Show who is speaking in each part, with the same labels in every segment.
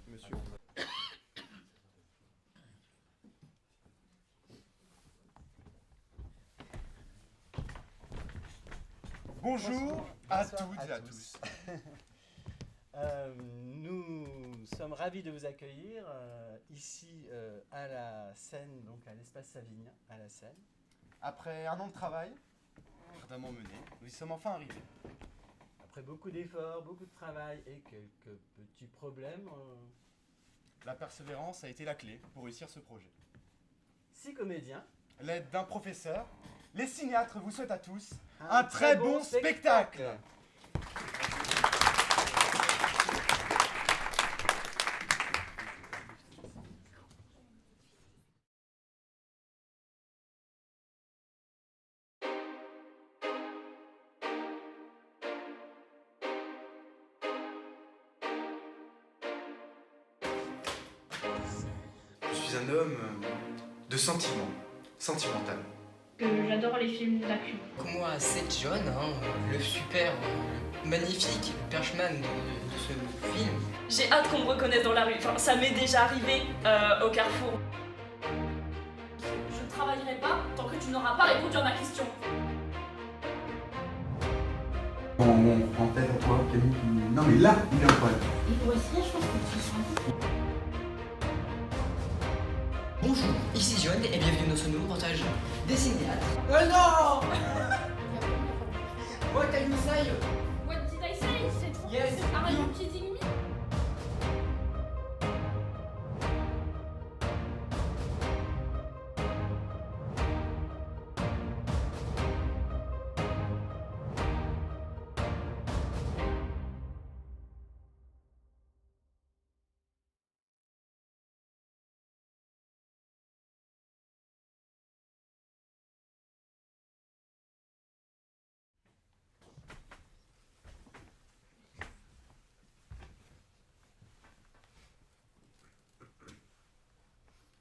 Speaker 1: Monsieur.
Speaker 2: Bonjour à toutes et à tous.
Speaker 3: Nous sommes ravis de vous accueillir ici à la Seine, donc à l'espace Savinien, à la Seine.
Speaker 2: Après un an de travail, ardemment mené, nous y sommes enfin arrivés.
Speaker 3: Après beaucoup d'efforts, beaucoup de travail et quelques petits problèmes,
Speaker 2: La persévérance a été la clé pour réussir ce projet.
Speaker 3: 6 comédiens.
Speaker 2: L'aide d'un professeur, les cinéastes vous souhaitent à tous un très bon spectacle.
Speaker 4: Je suis un homme de sentiment, sentimental.
Speaker 5: J'adore les films d'action.
Speaker 6: Moi, c'est John, le super magnifique Perchman de ce film.
Speaker 7: J'ai hâte qu'on me reconnaisse dans la rue. Enfin, ça m'est déjà arrivé au Carrefour. Je ne travaillerai pas tant que tu n'auras pas répondu à ma question.
Speaker 8: En tête à toi, Camille. Non mais là, il est incroyable.
Speaker 5: Et pour essayer, je pense que tu sens.
Speaker 6: Bonjour, ici John et bienvenue dans ce nouveau reportage des cinéastes.
Speaker 9: non What can you say?
Speaker 5: What did I say? C'est trop.
Speaker 9: Yes.
Speaker 5: Are you kidding me?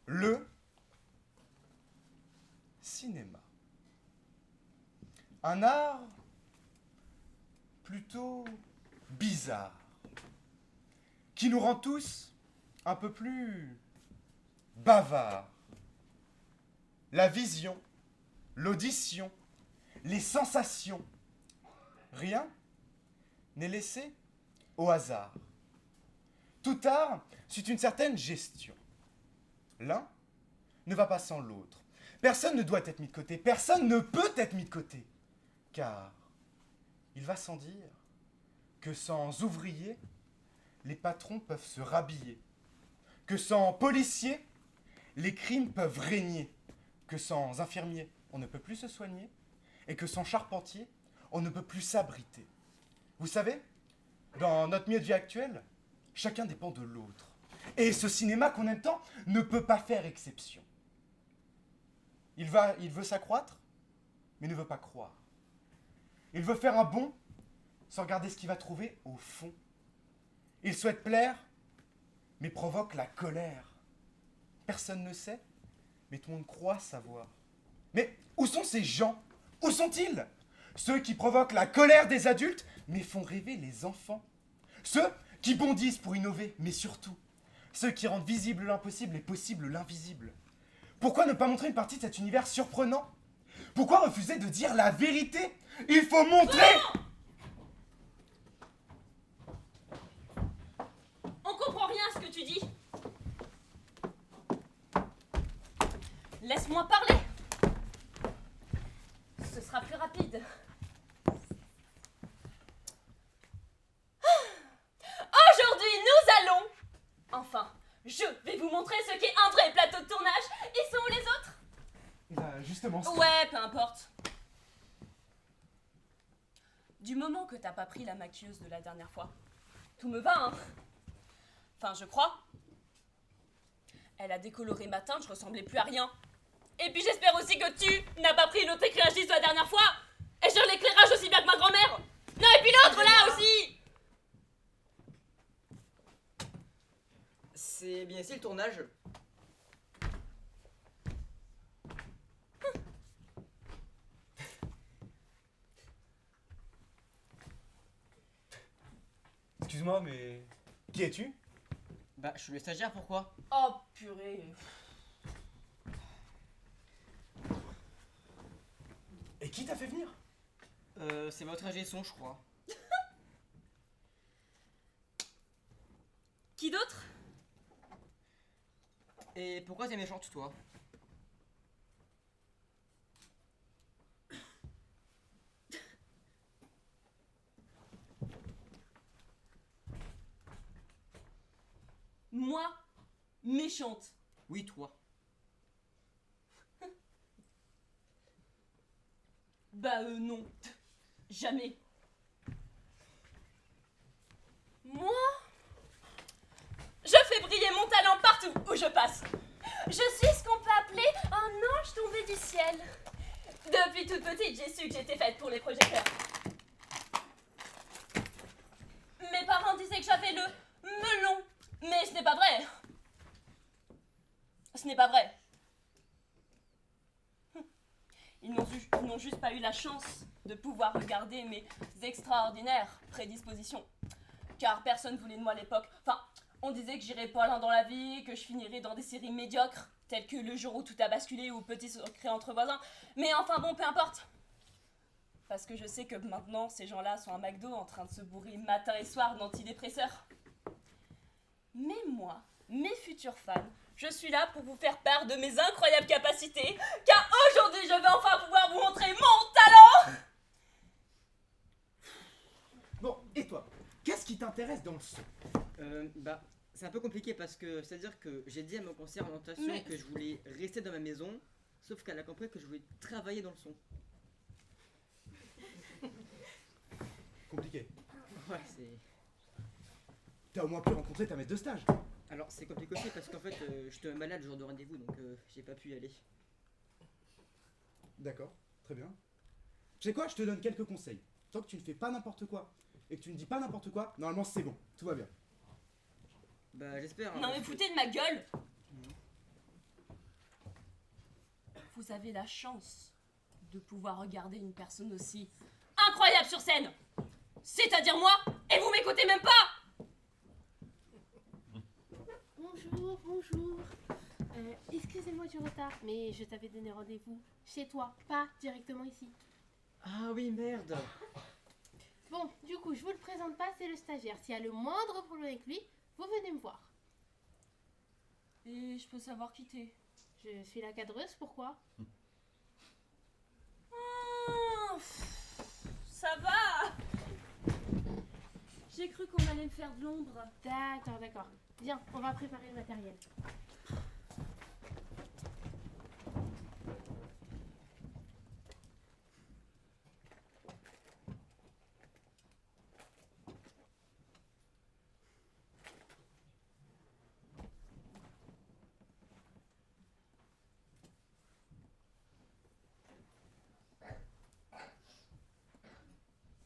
Speaker 2: Le cinéma. Un art plutôt bizarre, qui nous rend tous un peu plus bavards. La vision, l'audition, les sensations, rien n'est laissé au hasard. Tout art suit une certaine gestion. L'un ne va pas sans l'autre. Personne ne doit être mis de côté, personne ne peut être mis de côté. Car il va sans dire que sans ouvriers, les patrons peuvent se rhabiller. Que sans policiers, les crimes peuvent régner. Que sans infirmiers, on ne peut plus se soigner. Et que sans charpentier, on ne peut plus s'abriter. Vous savez, dans notre milieu de vie actuel, chacun dépend de l'autre. Et ce cinéma qu'on aime tant ne peut pas faire exception. Il veut s'accroître, mais ne veut pas croire. Il veut faire un bond sans regarder ce qu'il va trouver au fond. Il souhaite plaire, mais provoque la colère. Personne ne sait, mais tout le monde croit savoir. Mais où sont ces gens? Où sont-ils? Ceux qui provoquent la colère des adultes, mais font rêver les enfants. Ceux qui bondissent pour innover, mais surtout, ceux qui rendent visible l'impossible et possible l'invisible. Pourquoi ne pas montrer une partie de cet univers surprenant? Pourquoi refuser de dire la vérité? Il faut montrer...
Speaker 7: On comprend rien à ce que tu dis. Laisse-moi parler. Ce sera plus rapide. Aujourd'hui, nous allons... Enfin, je vais vous montrer ce qu'est un vrai plateau de tournage. Ils sont où les autres?
Speaker 2: Justement...
Speaker 7: Ouais, peu importe. Du moment que t'as pas pris la maquilleuse de la dernière fois, tout me va, hein. Enfin, je crois. Elle a décoloré ma teinte, je ressemblais plus à rien. Et puis j'espère aussi que tu n'as pas pris l'autre éclairage de la dernière fois. Et sur l'éclairage aussi bien que ma grand-mère. Non, et puis l'autre là aussi.
Speaker 9: C'est bien ici le tournage.
Speaker 2: Excuse-moi, mais... Qui es-tu?
Speaker 9: Bah, je suis le stagiaire, pourquoi?
Speaker 7: Oh purée.
Speaker 2: Et qui t'a fait venir?
Speaker 9: C'est votre ingé son, je crois.
Speaker 7: Qui d'autre?
Speaker 9: Et pourquoi t'es méchante, toi?
Speaker 7: Moi, méchante.
Speaker 9: Oui, toi.
Speaker 7: Bah non. Jamais. Moi, je fais briller mon talent partout où je passe. Je suis ce qu'on peut appeler un ange tombé du ciel. Depuis toute petite, j'ai su que j'étais faite pour les projecteurs. Mes parents disaient que j'avais le melon, mais ce n'est pas vrai. Ce n'est pas vrai. Ils n'ont juste pas eu la chance de pouvoir regarder mes extraordinaires prédispositions. Car personne voulait de moi à l'époque. Enfin, on disait que j'irais pas loin dans la vie, que je finirais dans des séries médiocres, telles que Le jour où tout a basculé ou Petit secret entre voisins. Mais enfin bon, peu importe. Parce que je sais que maintenant, ces gens-là sont à McDo en train de se bourrer matin et soir d'antidépresseurs. Mais moi, mes futurs fans, je suis là pour vous faire part de mes incroyables capacités, car aujourd'hui, je vais enfin pouvoir vous montrer mon talent.
Speaker 2: Bon, et toi? Qu'est-ce qui t'intéresse dans le son?
Speaker 9: Bah, c'est un peu compliqué parce que c'est-à-dire que j'ai dit à mon conseiller en orientation
Speaker 7: Mais-
Speaker 9: que je voulais rester dans ma maison, sauf qu'elle a compris que je voulais travailler dans le son.
Speaker 2: Compliqué.
Speaker 9: Ouais, c'est...
Speaker 2: T'as au moins pu rencontrer ta maître de stage.
Speaker 9: Alors, c'est compliqué aussi parce qu'en fait, j'étais malade le jour de rendez-vous, donc j'ai pas pu y aller.
Speaker 2: D'accord, très bien. Tu sais quoi, je te donne quelques conseils. Tant que tu ne fais pas n'importe quoi et que tu ne dis pas n'importe quoi, normalement c'est bon, tout va bien.
Speaker 9: Bah, j'espère. hein,
Speaker 7: Non mais
Speaker 9: parce que-
Speaker 7: foutez de ma gueule. Vous avez la chance de pouvoir regarder une personne aussi incroyable sur scène. C'est-à-dire moi, et vous m'écoutez même pas.
Speaker 1: Bonjour, bonjour. Excusez-moi du retard, mais je t'avais donné rendez-vous chez toi, pas directement ici.
Speaker 9: Ah oui, merde.
Speaker 1: Bon, du coup, je vous le présente pas, c'est le stagiaire. S'il y a le moindre problème avec lui, vous venez me voir.
Speaker 7: Et je peux savoir qui t'es.
Speaker 1: Je suis la cadreuse, pourquoi?
Speaker 7: Ah, ça va. J'ai cru qu'on allait me faire de l'ombre.
Speaker 1: D'accord, d'accord. Viens, on va préparer le matériel.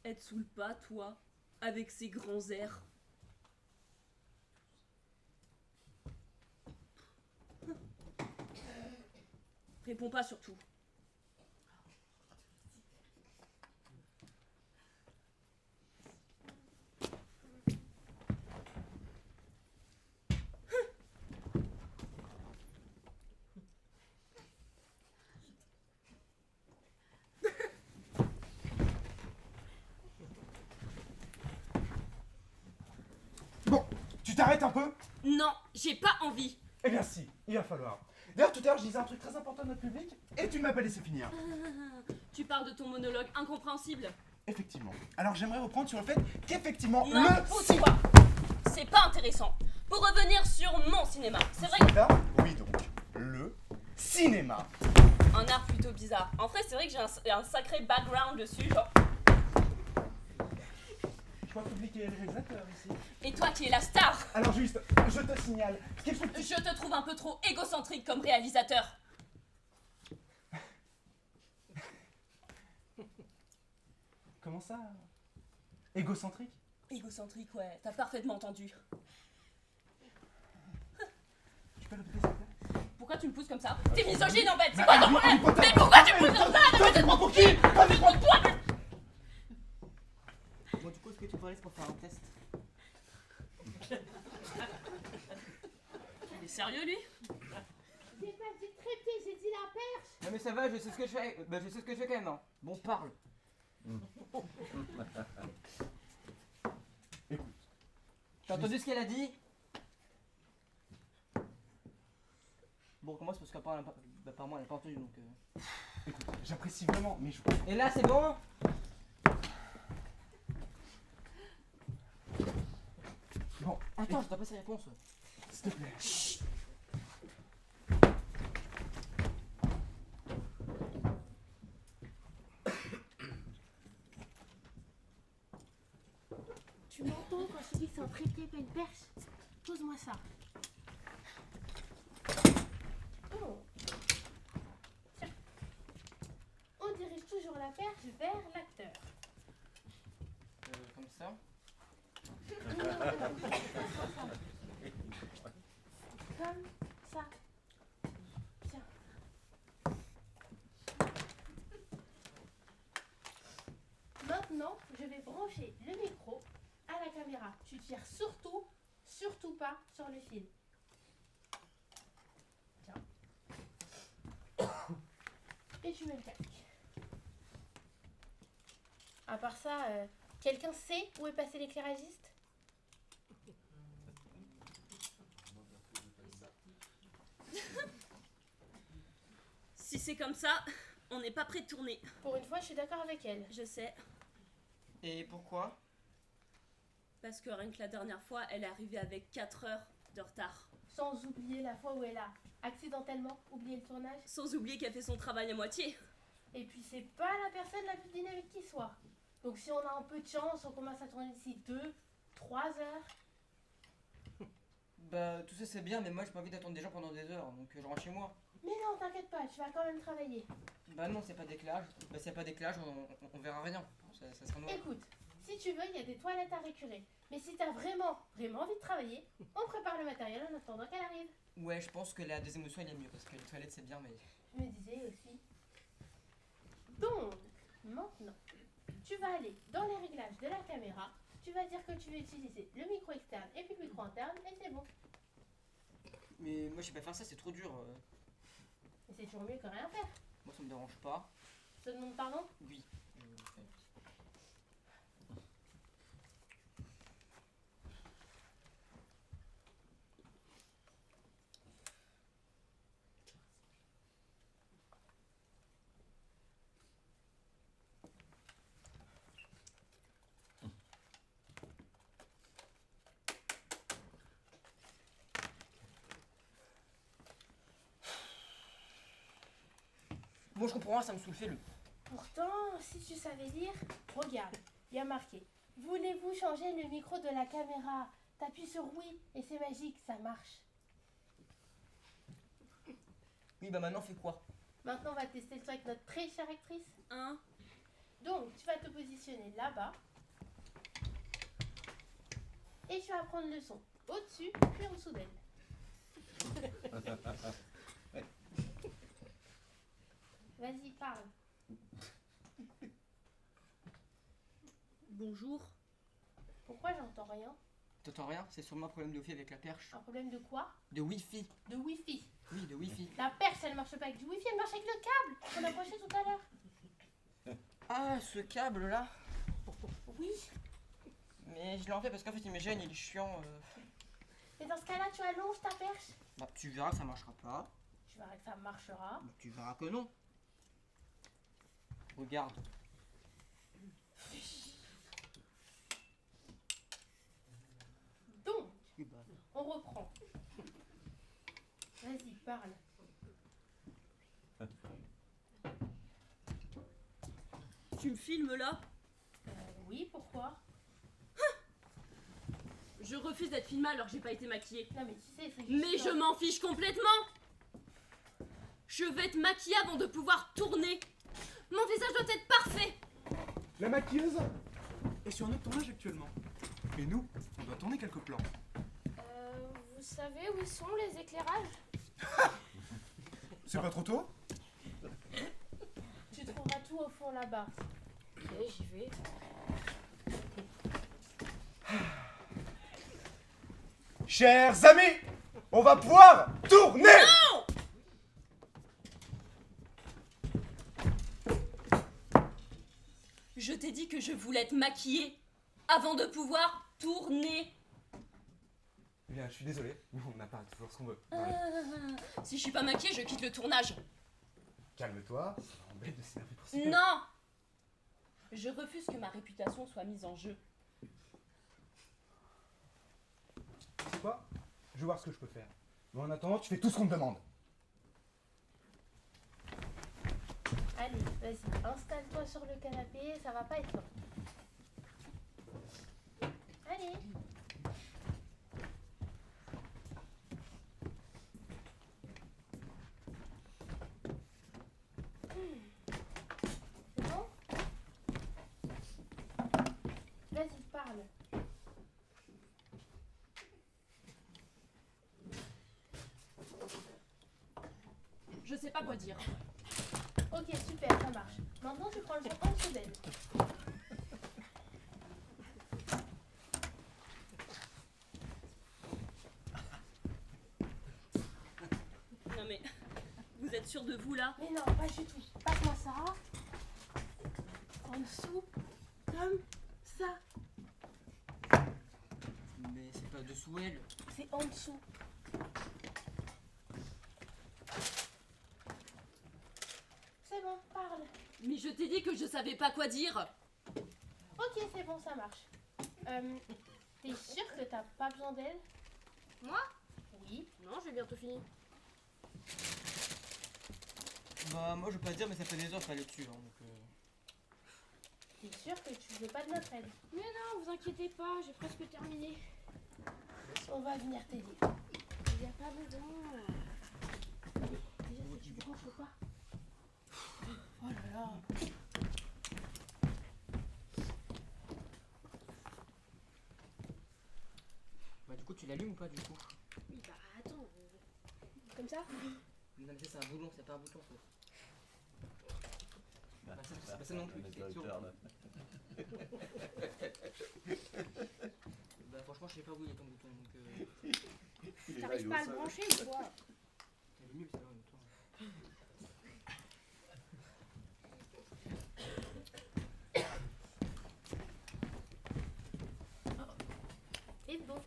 Speaker 7: Être sous le pas, toi, avec ces grands airs. Réponds pas surtout.
Speaker 2: Bon, tu t'arrêtes un peu?
Speaker 7: Non, j'ai pas envie.
Speaker 2: Eh bien si, il va falloir. D'ailleurs tout à l'heure je disais un truc très important à notre public et tu ne m'as pas laissé finir.
Speaker 7: Tu parles de ton monologue incompréhensible.
Speaker 2: Effectivement. Alors j'aimerais reprendre sur le fait qu'effectivement
Speaker 7: Non,
Speaker 2: le
Speaker 7: pousse-toi. C'est pas intéressant. Pour revenir sur mon cinéma, c'est vrai que
Speaker 2: Là, oui donc, le cinéma.
Speaker 7: un art plutôt bizarre. En vrai, c'est vrai que j'ai un sacré background dessus, genre.
Speaker 2: Je crois que public est le réalisateur ici.
Speaker 7: Et toi qui es la star,
Speaker 2: Alors juste, je te signale qu'il faut que tu...
Speaker 7: je te trouve un peu trop égocentrique comme réalisateur.
Speaker 2: Comment ça? Égocentrique?
Speaker 7: Égocentrique, ouais, t'as parfaitement entendu.
Speaker 2: Tu peux répéter s'il te plaît?
Speaker 7: Pourquoi tu me pousses comme ça? T'es misogyne en fait, c'est
Speaker 2: Bah,
Speaker 7: quoi ton
Speaker 2: oui,
Speaker 7: problème?
Speaker 2: oui,
Speaker 7: Mais pourquoi tu me pousses comme ça?
Speaker 2: Toi, tu te prends pour qui? Toi, tu te prends pour
Speaker 9: Bon, du coup, est-ce que tu peux aller pour faire un test?
Speaker 7: Il est sérieux, lui?
Speaker 1: J'ai pas dit trépied, j'ai dit la perche.
Speaker 9: Non mais ça va, je sais ce que je fais. Bah, je sais ce que je fais quand même. Hein. Bon, parle.
Speaker 2: Écoute.
Speaker 9: T'as entendu ce qu'elle a dit? Bon, comment c'est parce qu'apparemment elle n'a pas entendu donc.
Speaker 2: Écoute, j'apprécie vraiment, mais je...
Speaker 9: Et là, c'est bon?
Speaker 2: Bon,
Speaker 9: Attends, je dois pas ses réponses.
Speaker 2: s'il te plaît.
Speaker 1: Tu m'entends quand je te dis que c'est un trépied, pas une perche? Pose-moi ça. Bon. Tiens. On dirige toujours la perche vers l'acteur.
Speaker 9: Comme ça.
Speaker 1: Comme ça. Tiens. Maintenant, je vais brancher le micro à la caméra. Tu tires surtout pas sur le fil. Tiens. Et tu mets le casque. À part ça, quelqu'un sait où est passé l'éclairagiste?
Speaker 7: Si c'est comme ça, on n'est pas prêt de tourner.
Speaker 1: Pour une fois, je suis d'accord avec elle.
Speaker 7: Je sais,
Speaker 9: Et pourquoi?
Speaker 7: parce que rien que la dernière fois, elle est arrivée avec 4 heures de retard.
Speaker 1: Sans oublier la fois où elle a accidentellement oublié le tournage.
Speaker 7: Sans oublier qu'elle fait son travail à moitié.
Speaker 1: Et puis c'est pas la personne la plus dynamique qui soit. Donc si on a un peu de chance, on commence à tourner d'ici 2-3 heures.
Speaker 9: Bah, tout ça c'est bien, mais moi j'ai pas envie d'attendre des gens pendant des heures, donc je rentre chez moi.
Speaker 1: Mais non, t'inquiète pas, tu vas quand même travailler.
Speaker 9: Bah non, c'est pas d'éclairage. Bah, s'il y a pas d'éclairage, on verra rien. Ça sera noir.
Speaker 1: Écoute, si tu veux, il y a des toilettes à récurer. Mais si t'as vraiment envie de travailler, on prépare le matériel en attendant qu'elle arrive.
Speaker 9: Ouais, je pense que la deuxième option elle est mieux, parce que les toilettes c'est bien, mais.
Speaker 1: Je me disais aussi. Donc, maintenant, tu vas aller dans les réglages de la caméra. Tu vas dire que tu veux utiliser le micro externe et puis le micro interne, et c'est bon.
Speaker 9: Mais moi je sais pas faire ça, c'est trop dur.
Speaker 1: Et c'est toujours mieux que rien faire.
Speaker 9: Moi ça me dérange pas.
Speaker 1: Je te demande pardon?
Speaker 9: Oui. Bon, je comprends, ça me saoule, fais-le.
Speaker 1: Pourtant, si tu savais lire, regarde, il y a marqué. Voulez-vous changer le micro de la caméra? T'appuies sur oui et c'est magique, ça marche.
Speaker 9: Oui, bah maintenant fais quoi?
Speaker 1: Maintenant, on va tester le son avec notre très chère actrice.
Speaker 7: Hein?
Speaker 1: Donc, tu vas te positionner là-bas. Et tu vas prendre le son au-dessus puis en dessous d'elle. Vas-y, parle.
Speaker 7: Bonjour.
Speaker 1: Pourquoi j'entends rien?
Speaker 9: T'entends rien? C'est sûrement un problème de wifi avec la perche.
Speaker 1: Un problème de quoi?
Speaker 9: De wifi.
Speaker 1: De wifi.
Speaker 9: Oui, de wifi.
Speaker 1: La perche, elle marche pas avec du wifi, elle marche avec le câble qu'on a accroché tout à l'heure.
Speaker 9: Ah, ce câble là.
Speaker 1: Oui.
Speaker 9: Mais je l'ai enlevé parce qu'en fait il me gêne, il est chiant.
Speaker 1: Et dans ce cas-là, tu allonges ta perche.
Speaker 9: Bah, tu verras que ça marchera pas.
Speaker 1: Tu verras que ça marchera.
Speaker 9: Bah, tu verras que non. Regarde.
Speaker 1: Donc,
Speaker 9: Oui, bah.
Speaker 1: on reprend. Vas-y, parle.
Speaker 7: Tu me filmes là?
Speaker 1: Oui, pourquoi?
Speaker 7: Je refuse d'être filmée alors que j'ai pas été maquillée.
Speaker 1: Non, mais tu sais, c'est juste...
Speaker 7: Mais je m'en fiche complètement! Je vais être maquillée avant de pouvoir tourner. Mon visage doit être parfait.
Speaker 2: La maquilleuse est sur notre tournage actuellement. Et nous, on doit tourner quelques plans.
Speaker 5: Vous savez où sont les éclairages?
Speaker 2: C'est pas trop tôt?
Speaker 1: Tu trouveras tout au fond là-bas.
Speaker 5: Ok, j'y vais.
Speaker 2: Chers amis, on va pouvoir tourner.
Speaker 7: Non! Je t'ai dit que je voulais être maquillée avant de pouvoir tourner.
Speaker 8: Eh bien, je suis désolé. On n'a pas toujours ce qu'on veut.
Speaker 7: Si je suis pas maquillée, je quitte le tournage.
Speaker 8: Calme-toi, ça m'embête de s'énerver pour ça.
Speaker 7: Non! Je refuse que ma réputation soit mise en jeu.
Speaker 2: Tu sais quoi? Je vais voir ce que je peux faire. Mais en attendant, tu fais tout ce qu'on te demande.
Speaker 1: Allez, vas-y, installe-toi sur le canapé, ça va pas être long. Allez. C'est bon? Vas-y, parle.
Speaker 7: Je sais pas quoi dire.
Speaker 1: Ok, super, ça marche. Maintenant, tu prends le son en dessous d'elle.
Speaker 7: Non mais, vous êtes sûr de vous là?
Speaker 1: Mais non, pas du tout. Passe-moi ça. En dessous, comme ça.
Speaker 9: Mais c'est pas dessous elle.
Speaker 1: C'est en dessous. C'est bon, parle.
Speaker 7: Mais je t'ai dit que je savais pas quoi dire.
Speaker 1: Ok, c'est bon, ça marche. T'es sûre que t'as pas besoin d'elle?
Speaker 5: Moi?
Speaker 1: Oui.
Speaker 5: Non, j'ai bientôt fini.
Speaker 9: Bah moi je veux pas dire mais ça fait des heures qu'elle est dessus hein, donc
Speaker 1: T'es sûre que tu veux pas de notre aide?
Speaker 5: Mais non, vous inquiétez pas, j'ai presque terminé.
Speaker 1: On va venir t'aider.
Speaker 5: Il y a pas besoin.
Speaker 1: Déjà, ça te dérange ou pas? Oh là là.
Speaker 9: Bah du coup tu l'allumes ou pas du coup?
Speaker 5: Oui, bah attends. Comme ça?
Speaker 9: Non mais c'est un boulon, c'est pas un bouton ça. Bah ça non plus, c'est sûr. Bah franchement je sais pas où il est ton bouton donc
Speaker 5: T'arrives pas à le brancher ou quoi?
Speaker 9: elle est nulle celle-là en même temps.
Speaker 1: Et bon.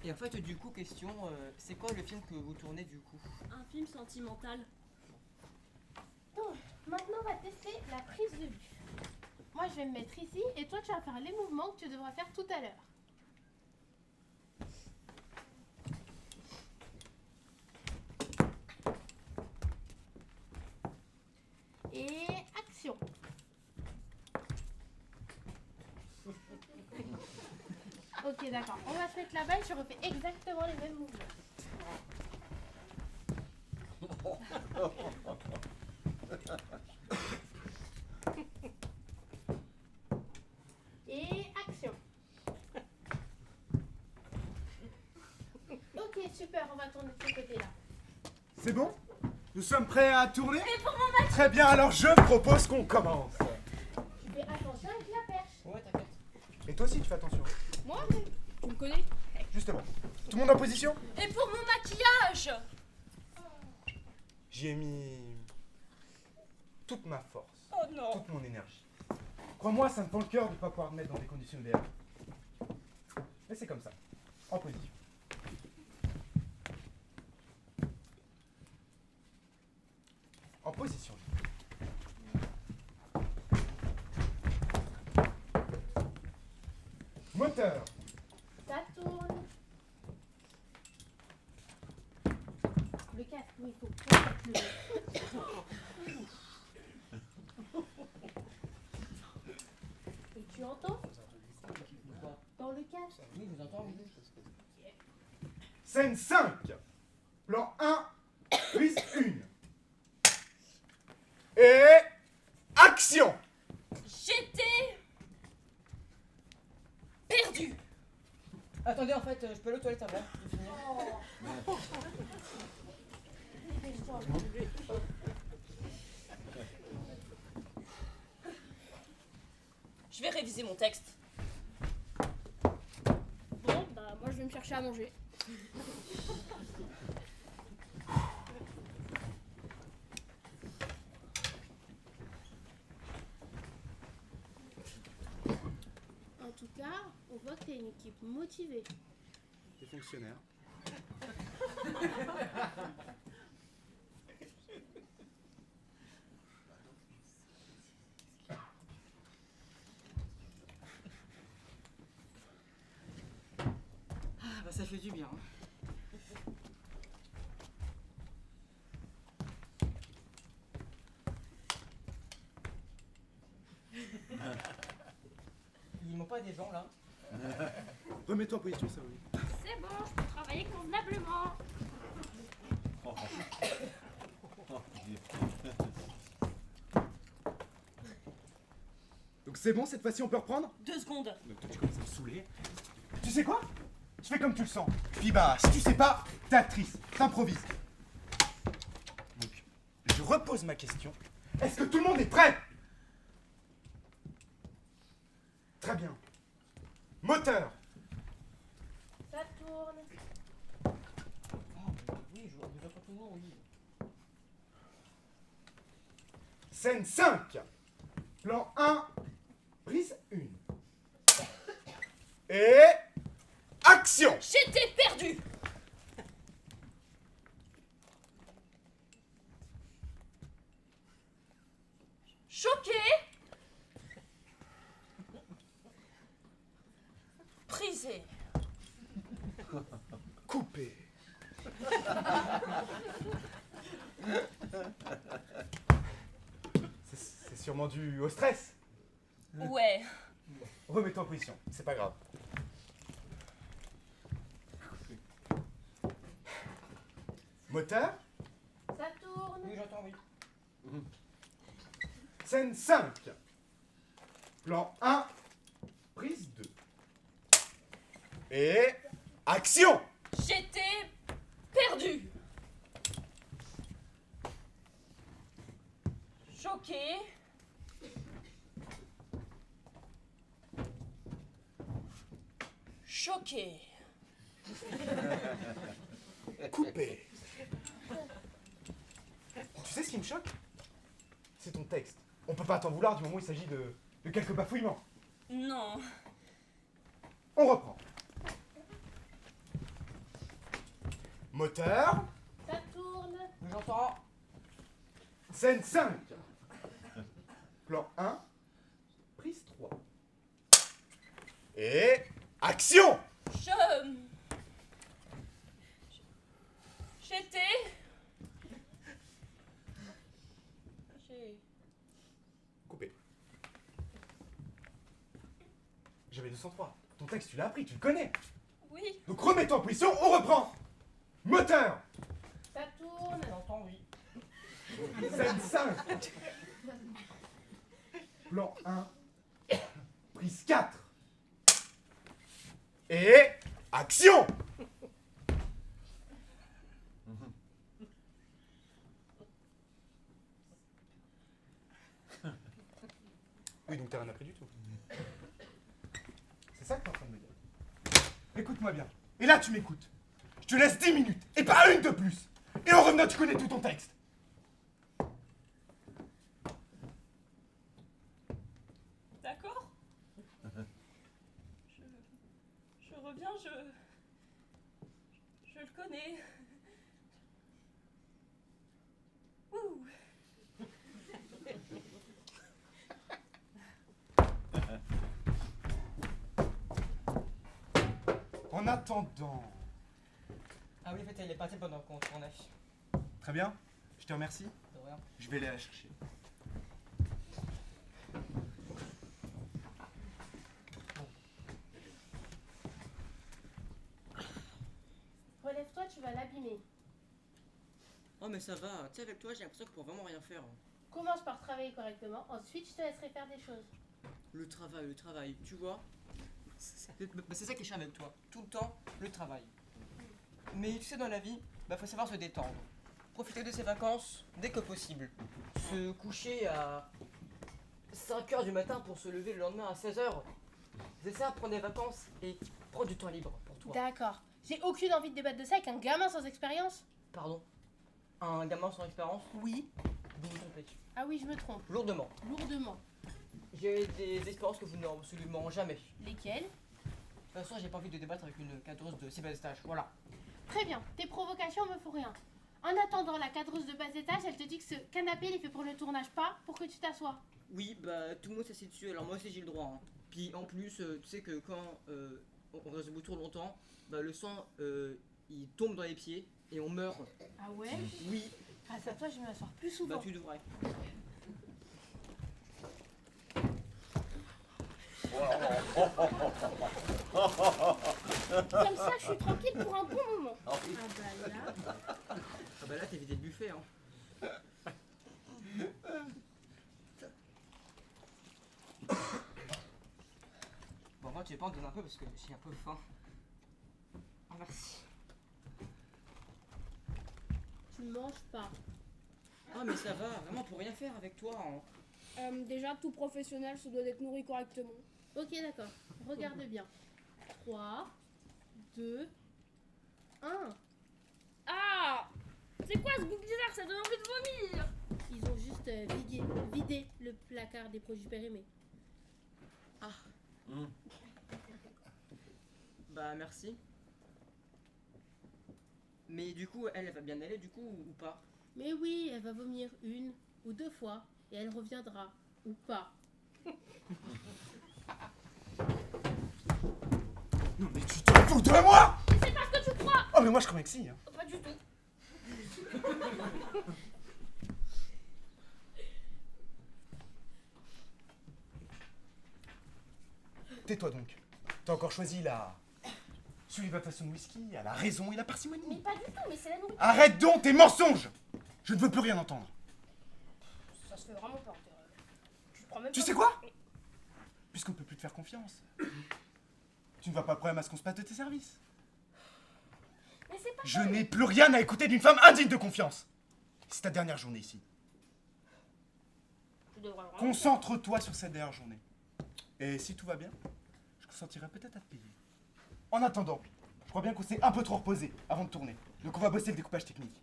Speaker 9: Et en fait du coup question, c'est quoi le film que vous tournez du coup?
Speaker 7: Un film sentimental.
Speaker 1: Donc, maintenant, on va tester la prise de vue. Moi, je vais me mettre ici et toi, tu vas faire les mouvements que tu devras faire tout à l'heure. Et action. Ok, d'accord. On va se mettre là-bas et je refais exactement les mêmes mouvements. Et action. Ok, super, on va tourner de ce côté-là.
Speaker 2: C'est bon? Nous sommes prêts à tourner? Très bien, alors je propose qu'on commence.
Speaker 1: Tu fais attention avec la perche.
Speaker 9: Ouais t'inquiète.
Speaker 2: Et toi aussi, tu fais attention.
Speaker 7: Moi? Tu me connais?
Speaker 2: Justement. Tout le monde en position?
Speaker 7: Et pour mon maquillage?
Speaker 2: J'y ai mis toute ma force,
Speaker 7: Oh non.
Speaker 2: toute mon énergie. Crois-moi, ça me fend le cœur de ne pas pouvoir te mettre dans des conditions idéales. Mais c'est comme ça. En position. En position. Moteur.
Speaker 1: Ça tourne. Le casque, oui, il faut mettre Et tu entends? Dans le casque.
Speaker 9: Oui je vous entends oui.
Speaker 2: Scène 5. Plan 1, prise 1. Et action.
Speaker 7: J'étais perdue.
Speaker 9: Attendez, en fait, je peux aller aux toilettes avant de finir.
Speaker 7: Je vais réviser mon texte.
Speaker 5: Bon, bah moi je vais me chercher à manger.
Speaker 1: En tout cas, on voit que t'es une équipe motivée.
Speaker 2: Des fonctionnaires.
Speaker 9: Ah, bah ça fait du bien. Hein. Ils m'ont pas des gens là.
Speaker 2: Remets-toi en position, ça oui.
Speaker 5: C'est bon, je peux travailler convenablement.
Speaker 2: Donc c'est bon, cette fois-ci on peut reprendre?
Speaker 7: 2 secondes.
Speaker 2: Donc toi tu commences à me saouler. Tu sais quoi? Tu fais comme tu le sens. Puis bah, si tu sais pas, t'es actrice, t'improvises. Donc, je repose ma question. Est-ce que tout le monde est prêt? Très bien. Moteur.
Speaker 1: Ça tourne.
Speaker 9: Ah, oui, je vois toujours, oui.
Speaker 2: Scène 5. Plan 1. Prise 1. Et... action!
Speaker 7: J'étais perdue. Choquée. Prisée.
Speaker 2: Coupé. C'est sûrement dû au stress.
Speaker 7: Ouais.
Speaker 2: Remets-toi en position, c'est pas grave. Moteur,
Speaker 1: Ça tourne.
Speaker 9: Oui, j'entends, oui.
Speaker 2: scène 5. Plan 1, prise 2. Et... action!
Speaker 7: J'étais perdue. Choquée. Choquée.
Speaker 2: Coupé. Tu sais ce qui me choque? C'est ton texte. On peut pas t'en vouloir du moment où il s'agit de quelques bafouillements.
Speaker 7: Non.
Speaker 2: On reprend. Moteur,
Speaker 1: Ça tourne.
Speaker 9: Oui, j'entends.
Speaker 2: scène 5. Plan 1, prise 3. Et... action!
Speaker 7: J'étais...
Speaker 2: Coupé. J'avais 203. Ton texte, tu l'as appris, tu le connais.
Speaker 7: Oui.
Speaker 2: Donc remets-toi en position, on reprend. Moteur,
Speaker 1: Ça tourne.
Speaker 9: J'entends, oui.
Speaker 2: scène 5. Plan 1, prise 4. Et... action! Oui, donc t'as rien appris du tout. C'est ça que t'es en train de me dire. Écoute-moi bien. Et là, tu m'écoutes. Je te laisse 10 minutes, et pas une de plus. Et en revenant, tu connais tout ton texte.
Speaker 7: D'accord. Je reviens, je le connais. Ouh.
Speaker 2: En attendant...
Speaker 9: Ah oui, en fait, elle est partie pendant qu'on tournait.
Speaker 2: Très bien, je te remercie.
Speaker 9: De rien.
Speaker 2: Je vais aller la chercher.
Speaker 1: Relève-toi, tu vas l'abîmer.
Speaker 9: Oh, mais ça va. Tu sais, avec toi, j'ai l'impression qu'on peut vraiment rien faire.
Speaker 1: Commence par travailler correctement, ensuite je te laisserai faire des choses.
Speaker 9: Le travail, tu vois. C'est ça qui est chiant avec toi. Tout le temps, le travail. Mais tu sais, dans la vie, faut savoir se détendre. Profiter de ses vacances dès que possible. Se coucher à 5h du matin pour se lever le lendemain à 16h. C'est ça, prendre des vacances et prendre du temps libre pour toi.
Speaker 1: D'accord. J'ai aucune envie de débattre de ça avec un gamin sans expérience.
Speaker 9: Pardon. Un gamin sans expérience?
Speaker 1: Oui.
Speaker 9: Vous vous trompez.
Speaker 1: Ah oui, je me trompe.
Speaker 9: Lourdement.
Speaker 1: Lourdement.
Speaker 9: J'ai des expériences que vous n'aurez absolument jamais.
Speaker 1: Lesquelles?
Speaker 9: De toute façon, j'ai pas envie de débattre avec une cadreuse de si bas étage. Voilà.
Speaker 1: Très bien. Tes provocations me font rien. En attendant, la cadreuse de bas étage, elle te dit que ce canapé, il est fait pour le tournage, pas pour que tu t'assois.
Speaker 9: Oui, tout le monde s'assied dessus, alors moi aussi j'ai le droit. Hein. Puis en plus, tu sais que quand on reste debout trop longtemps, le sang il tombe dans les pieds et on meurt.
Speaker 1: Ah ouais?
Speaker 9: Oui.
Speaker 1: Grâce à toi, je vais m'asseoir plus souvent.
Speaker 9: Tu devrais.
Speaker 5: Comme ça, je suis tranquille pour un bon moment.
Speaker 1: Ah bah là...
Speaker 9: Ah bah là, t'as vidé le buffet, hein. Bon, moi, tu veux pas en donner un peu parce que j'ai un peu faim. Ah, merci.
Speaker 1: Tu manges pas.
Speaker 9: Ah, mais ça va, vraiment, pour rien faire avec toi. Hein.
Speaker 5: Déjà, tout professionnel se doit d'être nourri correctement.
Speaker 1: Ok, d'accord. Regarde bien. 3, 2, 1.
Speaker 5: Ah! C'est quoi ce goût bizarre? Ça donne envie de vomir!
Speaker 1: Ils ont juste vidé le placard des produits périmés.
Speaker 9: Ah. Merci. Mais du coup, elle va bien aller, du coup, ou pas?
Speaker 1: Mais oui, elle va vomir 1 ou 2 fois et elle reviendra. Ou pas.
Speaker 2: Non mais tu te fous de moi!
Speaker 5: Mais c'est parce que tu crois!
Speaker 2: Oh mais moi je croyais que si. Hein.
Speaker 5: Pas du tout.
Speaker 2: Tais-toi donc. T'as encore choisi celui de la façon de whisky, à la raison et la parcimonie.
Speaker 5: Mais pas du tout, mais c'est la nourriture.
Speaker 2: Arrête donc tes mensonges! Je ne veux plus rien entendre.
Speaker 5: Ça se fait vraiment pas. Tu te prends même
Speaker 2: Tu
Speaker 5: pas
Speaker 2: sais quoi? Puisqu'on ne peut plus te faire confiance. Tu ne vois pas le problème à ce qu'on se passe de tes services.
Speaker 5: Mais c'est pas
Speaker 2: Je n'ai plus rien à écouter d'une femme indigne de confiance. C'est ta dernière journée ici.
Speaker 5: Tu devrais vraiment...
Speaker 2: Concentre-toi sur cette dernière journée. Et si tout va bien, je consentirai peut-être à te payer. En attendant, je crois bien qu'on s'est un peu trop reposé avant de tourner. Donc on va bosser le découpage technique.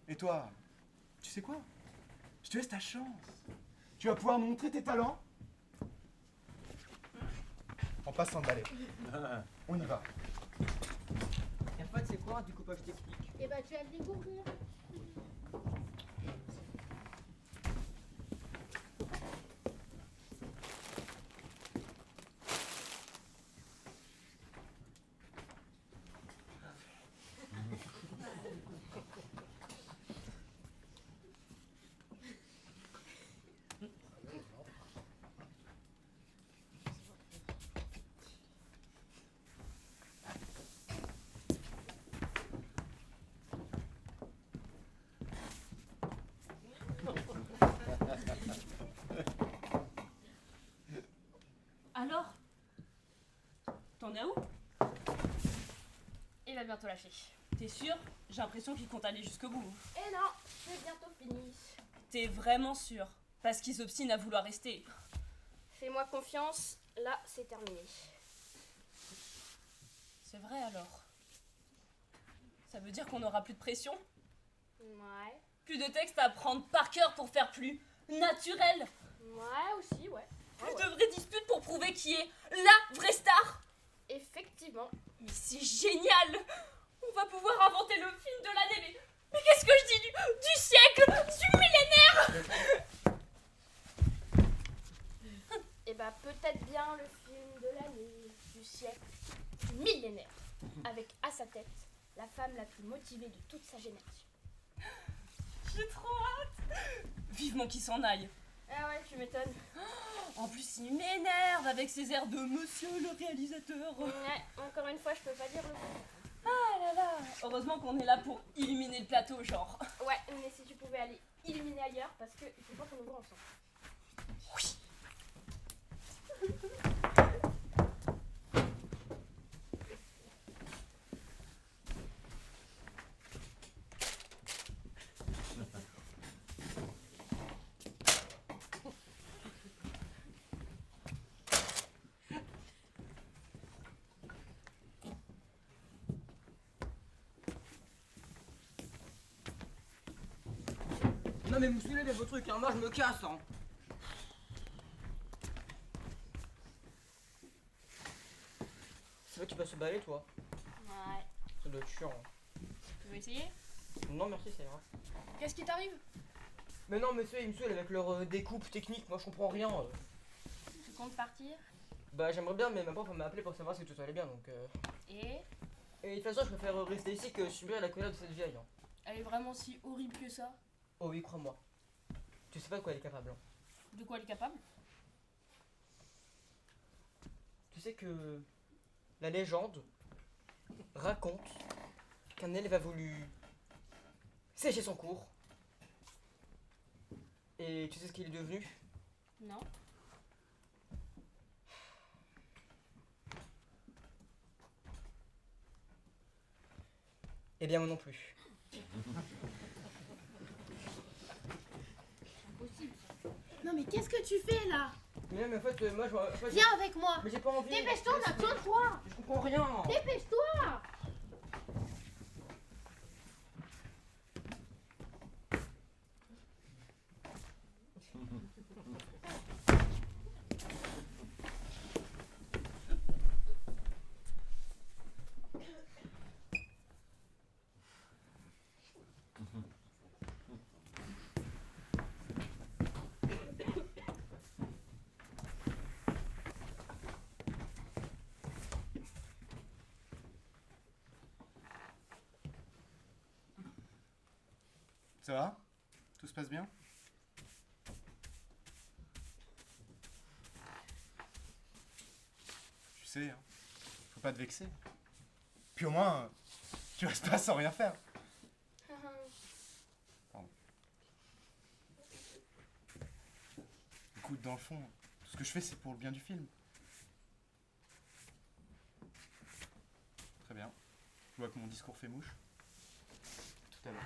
Speaker 2: Et toi, tu sais quoi? Je te laisse ta chance. Tu vas pouvoir nous montrer tes talents en passant de balai. On y va.
Speaker 9: Et en fait, c'est quoi un découpage technique?
Speaker 1: Et bah tu vas le découvrir.
Speaker 7: Alors? T'en es où?
Speaker 5: Il va bientôt lâcher.
Speaker 7: T'es sûr? J'ai l'impression qu'il compte aller jusqu'au bout.
Speaker 5: Et non, c'est bientôt fini.
Speaker 7: T'es vraiment sûr? Parce qu'il s'obstine à vouloir rester.
Speaker 5: Fais-moi confiance, là c'est terminé.
Speaker 7: C'est vrai alors? Ça veut dire qu'on n'aura plus de pression?
Speaker 5: Ouais.
Speaker 7: Plus de texte à apprendre par cœur pour faire plus naturel?
Speaker 5: Ouais aussi, ouais.
Speaker 7: Plus de vraies disputes pour prouver qui est la vraie star?
Speaker 5: Effectivement.
Speaker 7: Mais c'est génial! On va pouvoir inventer le film de l'année, mais qu'est-ce que je dis du siècle, du millénaire!
Speaker 5: Et bah peut-être bien le film de l'année, du siècle, du millénaire. Avec à sa tête, la femme la plus motivée de toute sa génération.
Speaker 7: J'ai trop hâte! Vivement qu'il s'en aille.
Speaker 5: Ah ouais, tu m'étonnes.
Speaker 7: En plus, il m'énerve avec ses airs de monsieur le réalisateur.
Speaker 5: Ouais, encore une fois, je peux pas dire le mot.
Speaker 7: Ah là là! Heureusement qu'on est là pour illuminer le plateau, genre.
Speaker 5: Ouais, mais si tu pouvais aller illuminer ailleurs, parce que il faut pas qu'on nous voit ensemble.
Speaker 7: Oui!
Speaker 9: Non mais vous soulevez vos trucs, hein. Moi je me casse, hein. C'est vrai que tu vas se balader, toi?
Speaker 7: Ouais.
Speaker 9: Ça doit être chiant. Hein.
Speaker 7: Tu veux essayer?
Speaker 9: Non merci, ça ira.
Speaker 7: Qu'est-ce qui t'arrive?
Speaker 9: Mais non monsieur, ils me saoulent avec leur découpe technique, moi je comprends rien.
Speaker 7: Tu comptes partir?
Speaker 9: Bah j'aimerais bien, mais ma prof m'a appelé pour savoir si tout allait bien, donc
Speaker 7: Et
Speaker 9: Et de toute façon je préfère rester ici que subir la colère de cette vieille. Hein.
Speaker 7: elle est vraiment si horrible que ça?
Speaker 9: Oh oui, crois-moi. Tu sais pas de quoi elle est capable. Hein.
Speaker 7: De quoi elle est capable?
Speaker 9: Tu sais que la légende raconte qu'un élève a voulu sécher son cours. Et tu sais ce qu'il est devenu?
Speaker 7: Non.
Speaker 9: Eh bien moi non plus.
Speaker 7: Impossible ça.
Speaker 1: Non mais qu'est-ce que tu fais là?
Speaker 9: Mais non, mais en fait, moi je. En fait,
Speaker 1: Viens avec moi.
Speaker 9: mais j'ai pas envie.
Speaker 1: Dépêche-toi, on a besoin de toi.
Speaker 9: Je comprends rien.
Speaker 1: Dépêche-toi.
Speaker 2: Ça va? Tout se passe bien? Tu sais, hein, faut pas te vexer. Puis au moins, tu restes pas sans rien faire. Pardon. Écoute, dans le fond, tout ce que je fais, c'est pour le bien du film. Très bien. Je vois que mon discours fait mouche. Tout à l'heure.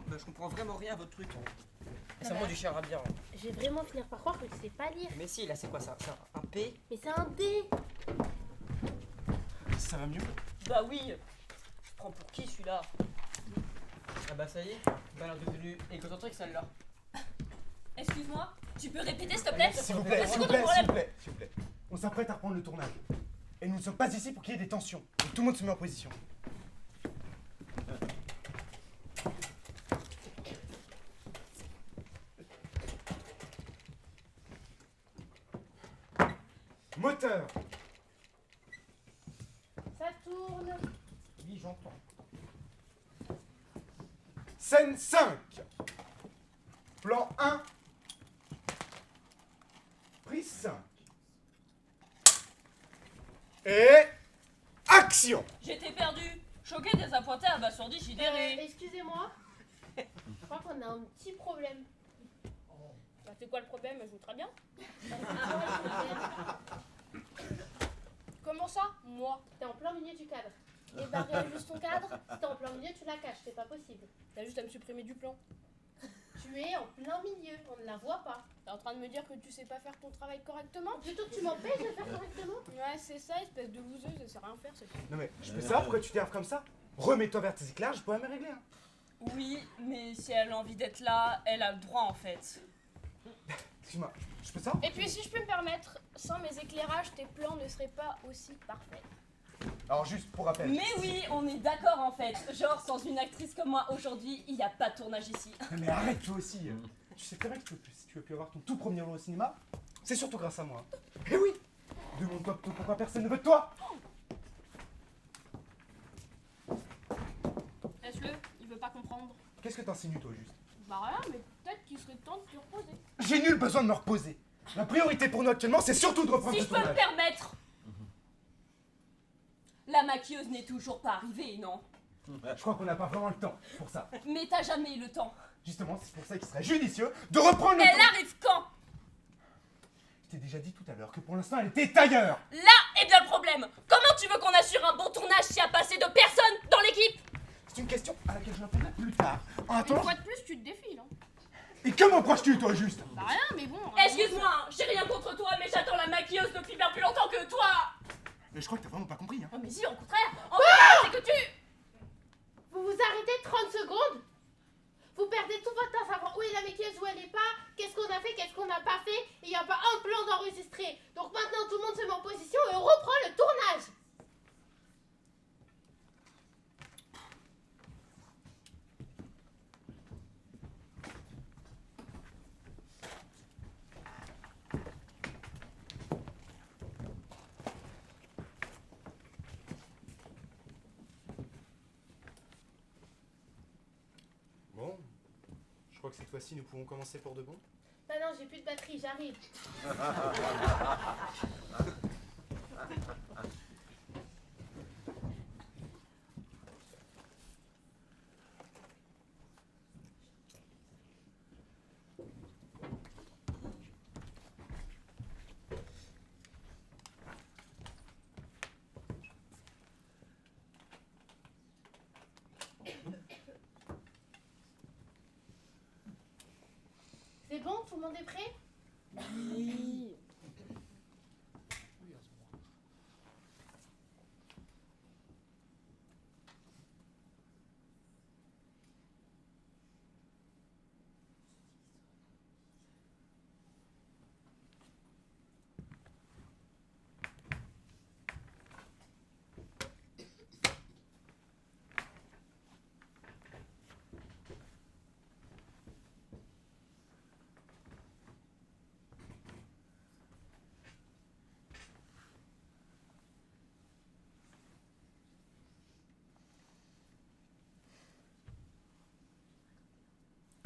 Speaker 9: Mais je comprends vraiment rien à votre truc. Hein. C'est vraiment du charabia. Hein.
Speaker 1: Je vais vraiment finir par croire que tu sais pas lire.
Speaker 9: Mais si, là c'est quoi ça? C'est un P?
Speaker 1: Mais c'est un D.
Speaker 2: Ça va mieux?
Speaker 7: Bah oui. Je prends pour qui celui-là?
Speaker 9: Ah bah ça y est, bah alors devenu égocentrique celle-là.
Speaker 7: Excuse-moi, tu peux répéter s'il te plaît?
Speaker 2: S'il vous plaît,
Speaker 7: C'est
Speaker 2: s'il
Speaker 7: quoi
Speaker 2: vous
Speaker 7: ton
Speaker 2: plaît,
Speaker 7: problème?
Speaker 2: s'il vous plaît, s'il vous plaît. On s'apprête à reprendre le tournage. Et nous ne sommes pas ici pour qu'il y ait des tensions. Donc tout le monde se met en position. Moteur.
Speaker 1: Ça tourne.
Speaker 9: Oui, j'entends.
Speaker 2: Scène 5. Plan 1. Prise 5. Et action.
Speaker 7: J'étais perdu, choqué, désappointé, abasourdi, sidéré.
Speaker 1: Excusez-moi. Je crois qu'on a un petit problème.
Speaker 7: Bah, c'est quoi le problème? Je joue très bien. Comment ça? Moi?
Speaker 1: T'es en plein milieu du cadre. Et bah réajuste ton cadre. Si t'es en plein milieu, tu la caches. C'est pas possible.
Speaker 7: T'as juste à me supprimer du plan.
Speaker 1: Tu es en plein milieu. On ne la voit pas.
Speaker 7: T'es en train de me dire que tu sais pas faire ton travail correctement?
Speaker 1: Plutôt que tu m'empêches de faire correctement.
Speaker 7: Ouais, c'est ça, espèce de loseuse, elle sait rien faire, c'est tout.
Speaker 2: Non mais je peux savoir pourquoi tu t'énerves comme ça? Remets-toi vers tes éclairages, je pourrais me régler. Hein.
Speaker 7: Oui, mais si elle a envie d'être là, elle a le droit en fait.
Speaker 2: Excuse-moi, je peux savoir?
Speaker 5: Et puis si je peux me permettre, sans mes éclairages, tes plans ne seraient pas aussi parfaits.
Speaker 2: Alors juste pour rappel.
Speaker 7: Mais oui, on est d'accord en fait. Genre, sans une actrice comme moi aujourd'hui, il n'y a pas de tournage ici.
Speaker 2: Mais arrête toi aussi. Tu sais très bien que si tu as pu avoir ton tout premier rôle au cinéma, c'est surtout grâce à moi. Eh oui. Demande-toi plutôt pourquoi personne ne veut de toi.
Speaker 7: Laisse-le, il veut pas comprendre.
Speaker 2: Qu'est-ce que t'insinues toi juste?
Speaker 7: Bah rien, mais peut-être qu'il serait temps de te reposer.
Speaker 2: J'ai nul besoin de me reposer. La priorité pour nous actuellement, c'est surtout de reprendre
Speaker 7: Si
Speaker 2: ce
Speaker 7: je peux me
Speaker 2: tournage.
Speaker 7: permettre. La maquilleuse n'est toujours pas arrivée, non?
Speaker 2: Je crois qu'on n'a pas vraiment le temps pour ça.
Speaker 7: Mais t'as jamais eu le temps.
Speaker 2: Justement, c'est pour ça qu'il serait judicieux de reprendre le
Speaker 7: Elle
Speaker 2: tournage.
Speaker 7: arrive quand?
Speaker 2: Je t'ai déjà dit tout à l'heure que pour l'instant, elle était ailleurs.
Speaker 7: Là est bien le problème. Comment tu veux qu'on assure un bon tournage s'il n'y a pas assez de personnes dans l'équipe?
Speaker 2: C'est une question à laquelle je répondrai plus tard. En
Speaker 5: Une
Speaker 2: attendant,
Speaker 5: fois de plus, tu te défiles. Hein.
Speaker 2: et que m'en crois-tu, toi, juste?
Speaker 5: Bah rien, mais bon.
Speaker 7: Excuse-moi, hein, j'ai rien contre toi, mais j'attends la maquilleuse depuis bien plus longtemps que toi.
Speaker 2: Mais je crois que t'as vraiment pas compris, hein.
Speaker 7: Oh mais si, au contraire, c'est que tu...
Speaker 1: Vous vous arrêtez 30 secondes. Vous perdez tout votre temps à savoir où est la maquilleuse, où elle est pas, qu'est-ce qu'on a fait, qu'est-ce qu'on n'a pas fait, et il n'y a pas un plan d'enregistrer. Donc maintenant tout le monde se met en position et on reprend le tournage.
Speaker 4: Bon, je crois que cette fois-ci, nous pouvons commencer pour de bon.
Speaker 1: Bah non, j'ai plus de batterie, j'arrive. C'est bon, tout le monde est prêt?
Speaker 5: Oui.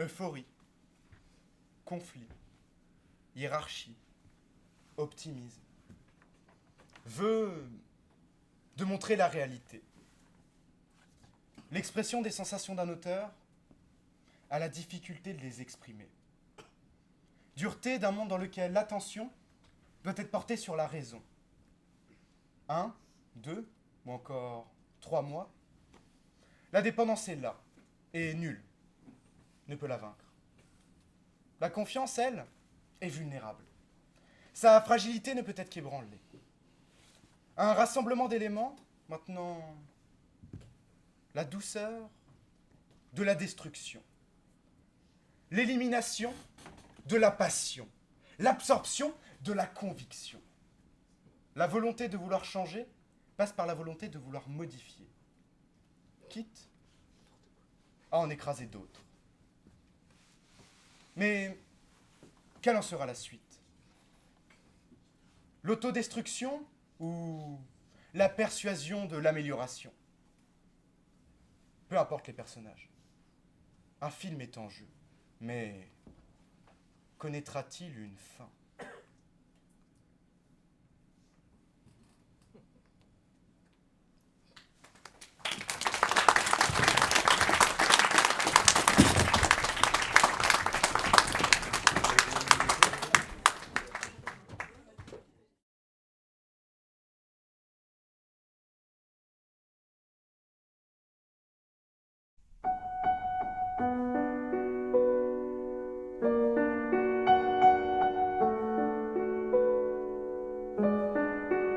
Speaker 2: Euphorie, conflit, hiérarchie, optimisme, veut de montrer la réalité. L'expression des sensations d'un auteur a la difficulté de les exprimer. Dureté d'un monde dans lequel l'attention doit être portée sur la raison. 1, 2 ou encore 3 mois, la dépendance est là et nul ne peut la vaincre. La confiance, elle, est vulnérable. Sa fragilité ne peut être qu'ébranlée. Un rassemblement d'éléments, maintenant, la douceur de la destruction, l'élimination de la passion, l'absorption de la conviction. La volonté de vouloir changer passe par la volonté de vouloir modifier, quitte à en écraser d'autres. Mais quelle en sera la suite? L'autodestruction ou la persuasion de l'amélioration? Peu importe les personnages. Un film est en jeu, mais connaîtra-t-il une fin?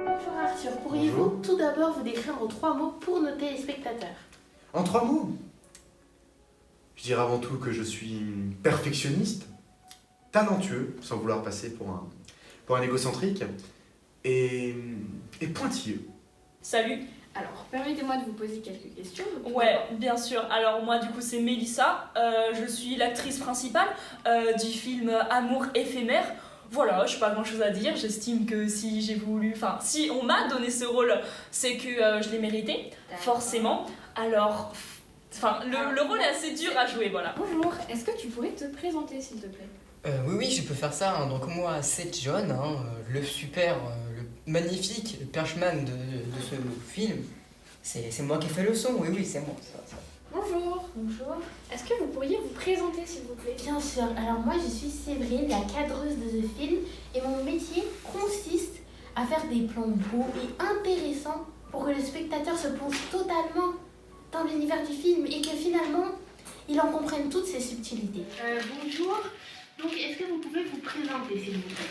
Speaker 1: Bonjour Arthur, pourriez-vous tout d'abord vous décrire en 3 mots pour nos téléspectateurs?
Speaker 4: En 3 mots, je dirais avant tout que je suis perfectionniste, talentueux, sans vouloir passer pour un égocentrique, et pointilleux.
Speaker 7: Salut.
Speaker 5: Alors, permettez-moi de vous poser quelques questions.
Speaker 7: Ouais, bien sûr. Alors moi du coup c'est Mélissa, je suis l'actrice principale du film Amour éphémère. Voilà, je n'ai pas grand chose à dire, j'estime que si j'ai voulu, enfin si on m'a donné ce rôle, c'est que je l'ai mérité, forcément. Alors, enfin le rôle est assez dur à jouer, voilà.
Speaker 5: Bonjour, est-ce que tu pourrais te présenter s'il te plaît?
Speaker 6: Oui, je peux faire ça. Hein. Donc moi, c'est John, hein, le super, le magnifique perchman de ce film. C'est moi qui ai fait le son, oui, c'est moi. Ça.
Speaker 5: Bonjour. Bonjour. Est-ce que vous pourriez vous présenter s'il vous plaît?
Speaker 1: Bien sûr, alors moi je suis Séverine, la cadreuse de ce film, et mon métier consiste à faire des plans beaux et intéressants pour que le spectateur se plonge totalement dans l'univers du film et que finalement, il en comprenne toutes ses subtilités. Bonjour, donc est-ce que vous pouvez vous présenter s'il vous plaît?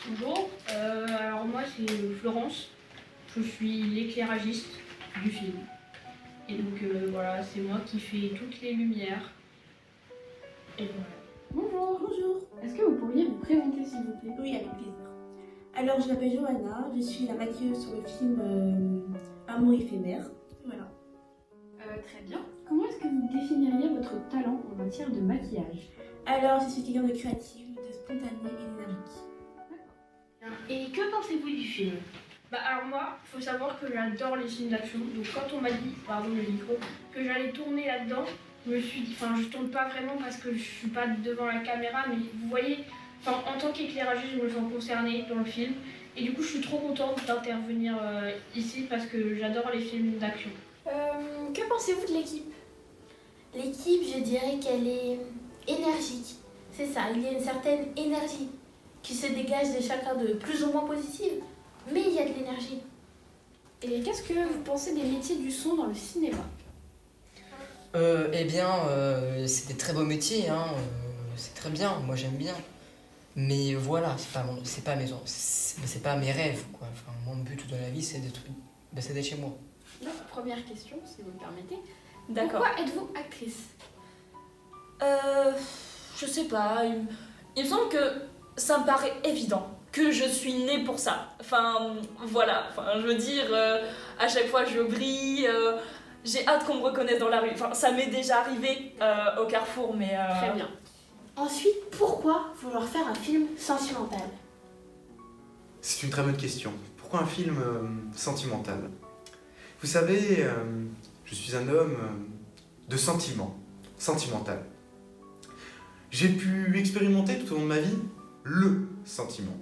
Speaker 10: Bonjour, alors moi c'est Florence, je suis l'éclairagiste du film. Et donc voilà, c'est moi qui fais toutes les lumières. Et voilà.
Speaker 11: Bonjour. Bonjour. Est-ce que vous pourriez vous présenter s'il vous plaît?
Speaker 12: Oui, avec plaisir. Alors, je m'appelle Johanna, je suis la maquilleuse sur le film Amour éphémère. Voilà.
Speaker 11: Très bien. Comment est-ce que vous définiriez votre talent en matière de maquillage?
Speaker 12: Alors, je suis quelqu'un de créatif, de spontané et d'énergique.
Speaker 1: Et que pensez-vous du film?
Speaker 10: Bah alors moi, faut savoir que j'adore les films d'action. Donc quand on m'a dit, pardon le micro, que j'allais tourner là-dedans, je me suis dit, enfin je tourne pas vraiment parce que je suis pas devant la caméra, mais vous voyez, enfin en tant qu'éclairagiste, je me sens concernée dans le film. Et du coup, je suis trop contente d'intervenir ici parce que j'adore les films d'action.
Speaker 5: Que pensez-vous de l'équipe?
Speaker 1: L'équipe, je dirais qu'elle est énergique. C'est ça, il y a une certaine énergie qui se dégage de chacun de plus ou moins positive, mais il y a de l'énergie.
Speaker 11: Et qu'est-ce que vous pensez des métiers du son dans le cinéma?
Speaker 6: Eh bien, c'est des très beaux métiers, hein. C'est très bien, moi j'aime bien. Mais voilà, c'est pas mes rêves, quoi. Enfin, mon but de la vie, c'est d'être chez moi.
Speaker 11: Première question, si vous me permettez.
Speaker 7: D'accord.
Speaker 11: Pourquoi êtes-vous actrice?
Speaker 7: Je sais pas, il me semble que ça me paraît évident que je suis née pour ça. Enfin, voilà, enfin, je veux dire, à chaque fois je brille, j'ai hâte qu'on me reconnaisse dans la rue. Enfin, ça m'est déjà arrivé au Carrefour, mais...
Speaker 11: Très bien.
Speaker 1: Ensuite, pourquoi vouloir faire un film sentimental?
Speaker 4: C'est une très bonne question. Pourquoi un film sentimental? Vous savez, je suis un homme de sentiment, sentimental. J'ai pu expérimenter tout au long de ma vie le sentiment.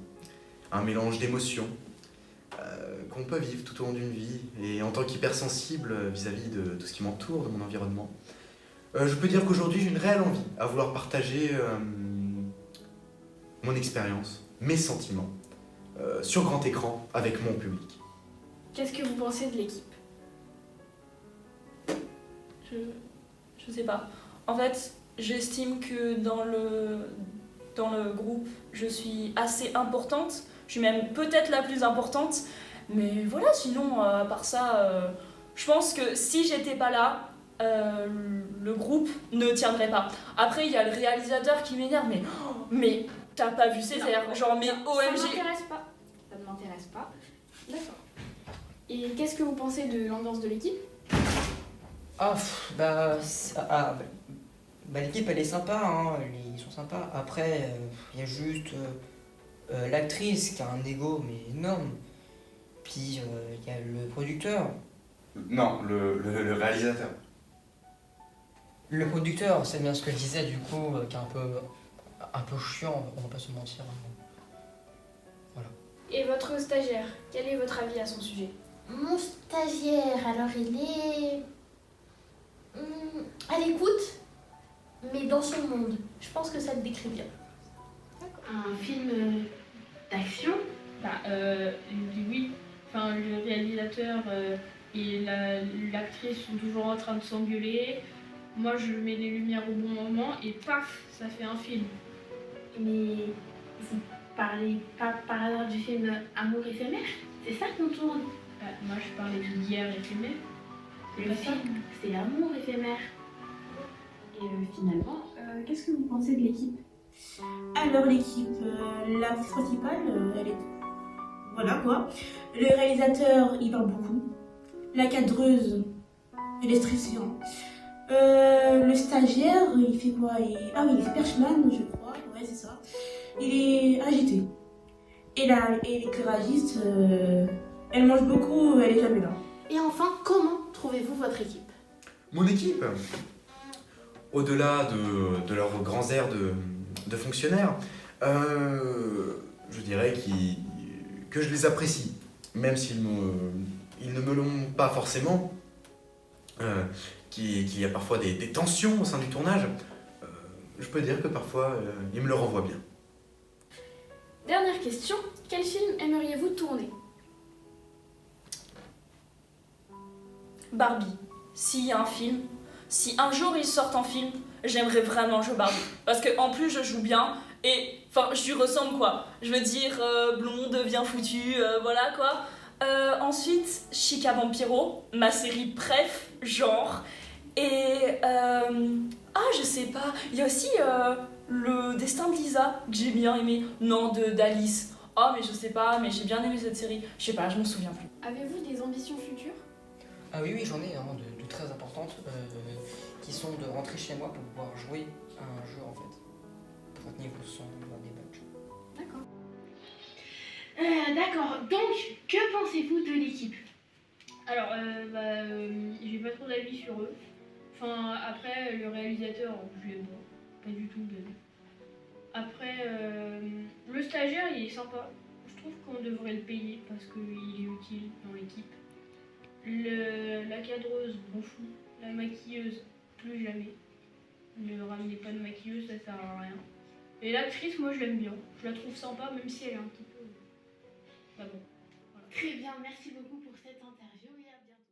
Speaker 4: Un mélange d'émotions qu'on peut vivre tout au long d'une vie. Et en tant qu'hypersensible vis-à-vis de tout ce qui m'entoure, de mon environnement, je peux dire qu'aujourd'hui j'ai une réelle envie à vouloir partager mon expérience, mes sentiments, sur grand écran avec mon public.
Speaker 11: Qu'est-ce que vous pensez de l'équipe?
Speaker 7: Je sais pas. En fait, j'estime que dans le groupe, je suis assez importante. Je suis même peut-être la plus importante. Mais voilà, sinon, à part ça, je pense que si j'étais pas là, le groupe ne tiendrait pas. Après, il y a le réalisateur qui m'énerve, mais t'as pas vu Césaire, genre, mais OMG.
Speaker 11: Ça ne m'intéresse pas. D'accord. Et qu'est-ce que vous pensez de l'ambiance de l'équipe?
Speaker 6: L'équipe elle est sympa, hein, ils sont sympas. Après, il y a juste l'actrice qui a un ego mais énorme. Puis il y a le producteur.
Speaker 8: Non, le réalisateur.
Speaker 6: Le producteur, c'est bien ce que je disais du coup, qui est un peu chiant, on va pas se mentir. Voilà.
Speaker 11: Et votre stagiaire, quel est votre avis à son sujet?
Speaker 1: Mon stagiaire, alors il est à l'écoute, mais dans son monde. Je pense que ça te décrit bien. Un film d'action?
Speaker 10: Oui. Enfin, le réalisateur et l'actrice sont toujours en train de s'engueuler. Moi, je mets les lumières au bon moment et paf, ça fait un film.
Speaker 1: Mais vous parlez pas par hasard du film Amour éphémère? C'est ça qu'on tourne?
Speaker 10: Moi, je parlais de guerre éphémère.
Speaker 1: Le film, c'est l'amour éphémère.
Speaker 11: Et finalement, qu'est-ce que vous pensez de l'équipe?
Speaker 12: Alors, l'équipe, l'actrice principale, elle est... Voilà quoi. Le réalisateur, il parle beaucoup. La cadreuse, elle est stressante. Le stagiaire, il fait quoi? Ah oui, il est perchman, je crois. Ouais, c'est ça. Il est agité. Et l'éclairagiste, elle mange beaucoup, elle est jamais là.
Speaker 1: Et enfin, comment trouvez-vous votre équipe?
Speaker 4: Mon équipe, au-delà de leurs grands airs de fonctionnaires, je dirais que je les apprécie, même s'ils ne me l'ont pas forcément, qu'il y a parfois des tensions au sein du tournage. Je peux dire que parfois, ils me le renvoient bien.
Speaker 11: Dernière question, quel film aimeriez-vous tourner?
Speaker 7: Barbie. S'il y a un film, si un jour ils sortent en film, j'aimerais vraiment jouer Barbie. Parce que en plus je joue bien et enfin je lui ressemble quoi. Je veux dire blonde, bien foutue, voilà quoi. Ensuite, Chica Vampiro, ma série préf, genre. Et je sais pas, il y a aussi Le Destin de Lisa que j'ai bien aimé. Non, d'Alice. Oh mais je sais pas, mais j'ai bien aimé cette série. Je sais pas, je m'en souviens plus.
Speaker 11: Avez-vous des ambitions futures?
Speaker 6: Ah oui, j'en ai de très importantes qui sont de rentrer chez moi pour pouvoir jouer à un jeu en fait. Pour être niveau son dans des matchs.
Speaker 11: D'accord.
Speaker 10: D'accord, donc que pensez-vous de l'équipe? Alors, j'ai pas trop d'avis sur eux. Enfin, après, le réalisateur, je l'aime pas du tout. Après, le stagiaire, il est sympa. Je trouve qu'on devrait le payer parce qu'il est utile dans l'équipe. La cadreuse, m'en fous. La maquilleuse, plus jamais. Ne ramenez pas de maquilleuse, ça sert à rien. Et l'actrice, moi je l'aime bien. Je la trouve sympa, même si elle est un petit peu... Bah bon. Voilà.
Speaker 1: Très bien, merci beaucoup pour cette interview et à bientôt.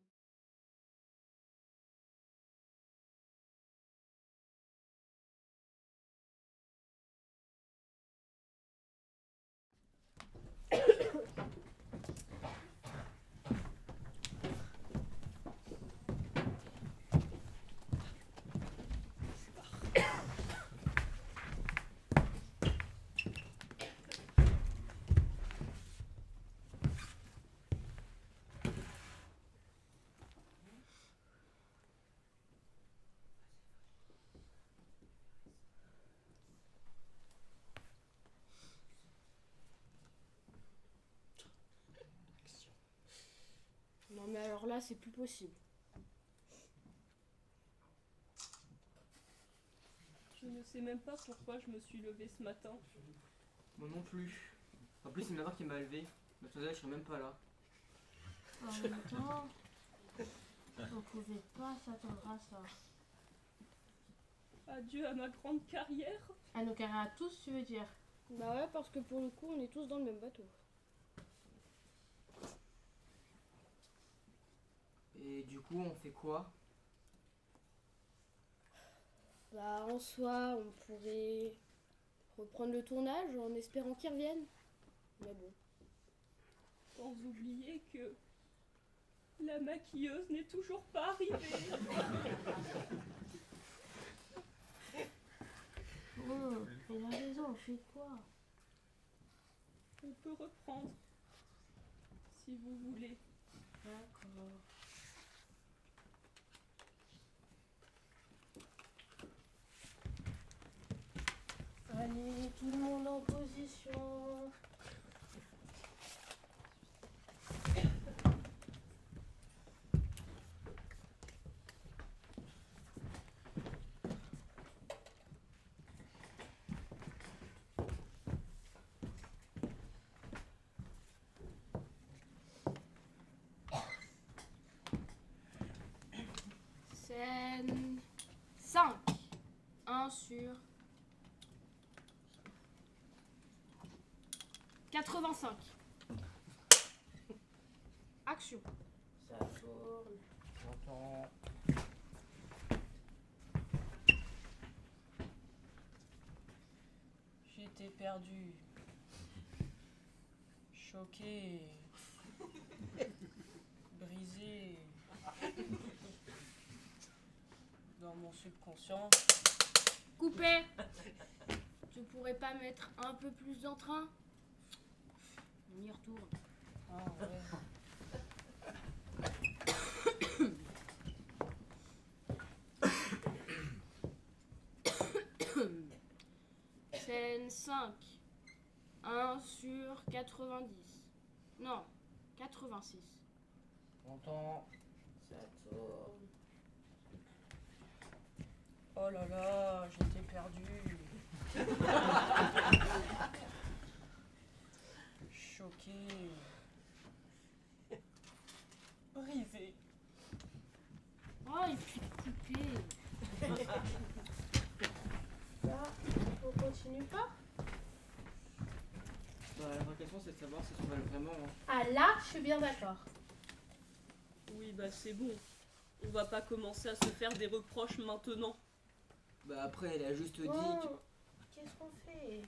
Speaker 5: Non mais alors là, c'est plus possible.
Speaker 7: Je ne sais même pas pourquoi je me suis levée ce matin.
Speaker 9: Moi non plus. En plus, c'est ma mère qui m'a levé. Mais je serais même pas là.
Speaker 1: En même temps, on pouvait pas s'attendre à ça.
Speaker 7: Adieu à ma grande carrière.
Speaker 1: À nos carrières à tous, tu veux dire?
Speaker 5: Bah ouais, parce que pour le coup, on est tous dans le même bateau.
Speaker 9: Et du coup, on fait quoi?
Speaker 5: Bah en soi, on pourrait reprendre le tournage en espérant qu'ils reviennent. Mais bon.
Speaker 7: Sans oublier que la maquilleuse n'est toujours pas arrivée.
Speaker 1: Oh, elle a raison, on fait quoi?
Speaker 7: On peut reprendre, si vous voulez.
Speaker 1: D'accord. Allez, tout le monde en position.
Speaker 5: Scène 5. 1 sur 85. Action.
Speaker 1: Ça tourne.
Speaker 6: J'entends.
Speaker 7: J'étais perdue, choquée, brisée. Dans mon subconscient.
Speaker 5: Coupé. Tu pourrais pas mettre un peu plus d'entrain? On y retourne.
Speaker 7: Ah ouais.
Speaker 5: Scène 5. 1 sur 90. Non, 86.
Speaker 6: J'entends.
Speaker 1: Ça tourne.
Speaker 7: Oh là là, j'étais perdue. Choquée. Brisée.
Speaker 5: Oh, et puis coupé.
Speaker 1: Là, on continue pas?
Speaker 9: Bah, la vraie question, c'est de savoir si on va le vraiment. Hein.
Speaker 1: Ah là, je suis bien d'accord.
Speaker 7: Oui, bah c'est bon. On va pas commencer à se faire des reproches maintenant.
Speaker 9: Bah après, elle a juste dit
Speaker 1: Bon,
Speaker 9: que...
Speaker 1: qu'est-ce qu'on fait?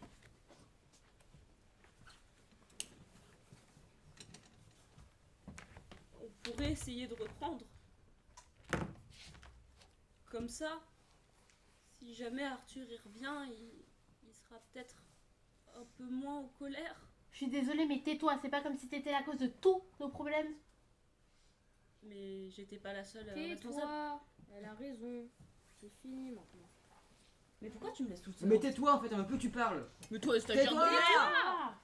Speaker 7: On pourrait essayer de reprendre. Comme ça, si jamais Arthur y revient, il sera peut-être un peu moins en colère.
Speaker 1: Je suis désolée, mais tais-toi, c'est pas comme si t'étais la cause de tous nos problèmes.
Speaker 7: Mais j'étais pas la seule responsable.
Speaker 5: Tais-toi, elle a raison. C'est fini maintenant.
Speaker 7: Mais pourquoi tu me laisses toute seule?
Speaker 9: Mais tais-toi en fait, un peu tu parles.
Speaker 7: Mais toi, stagiaire,
Speaker 9: Tais-toi.
Speaker 1: Ah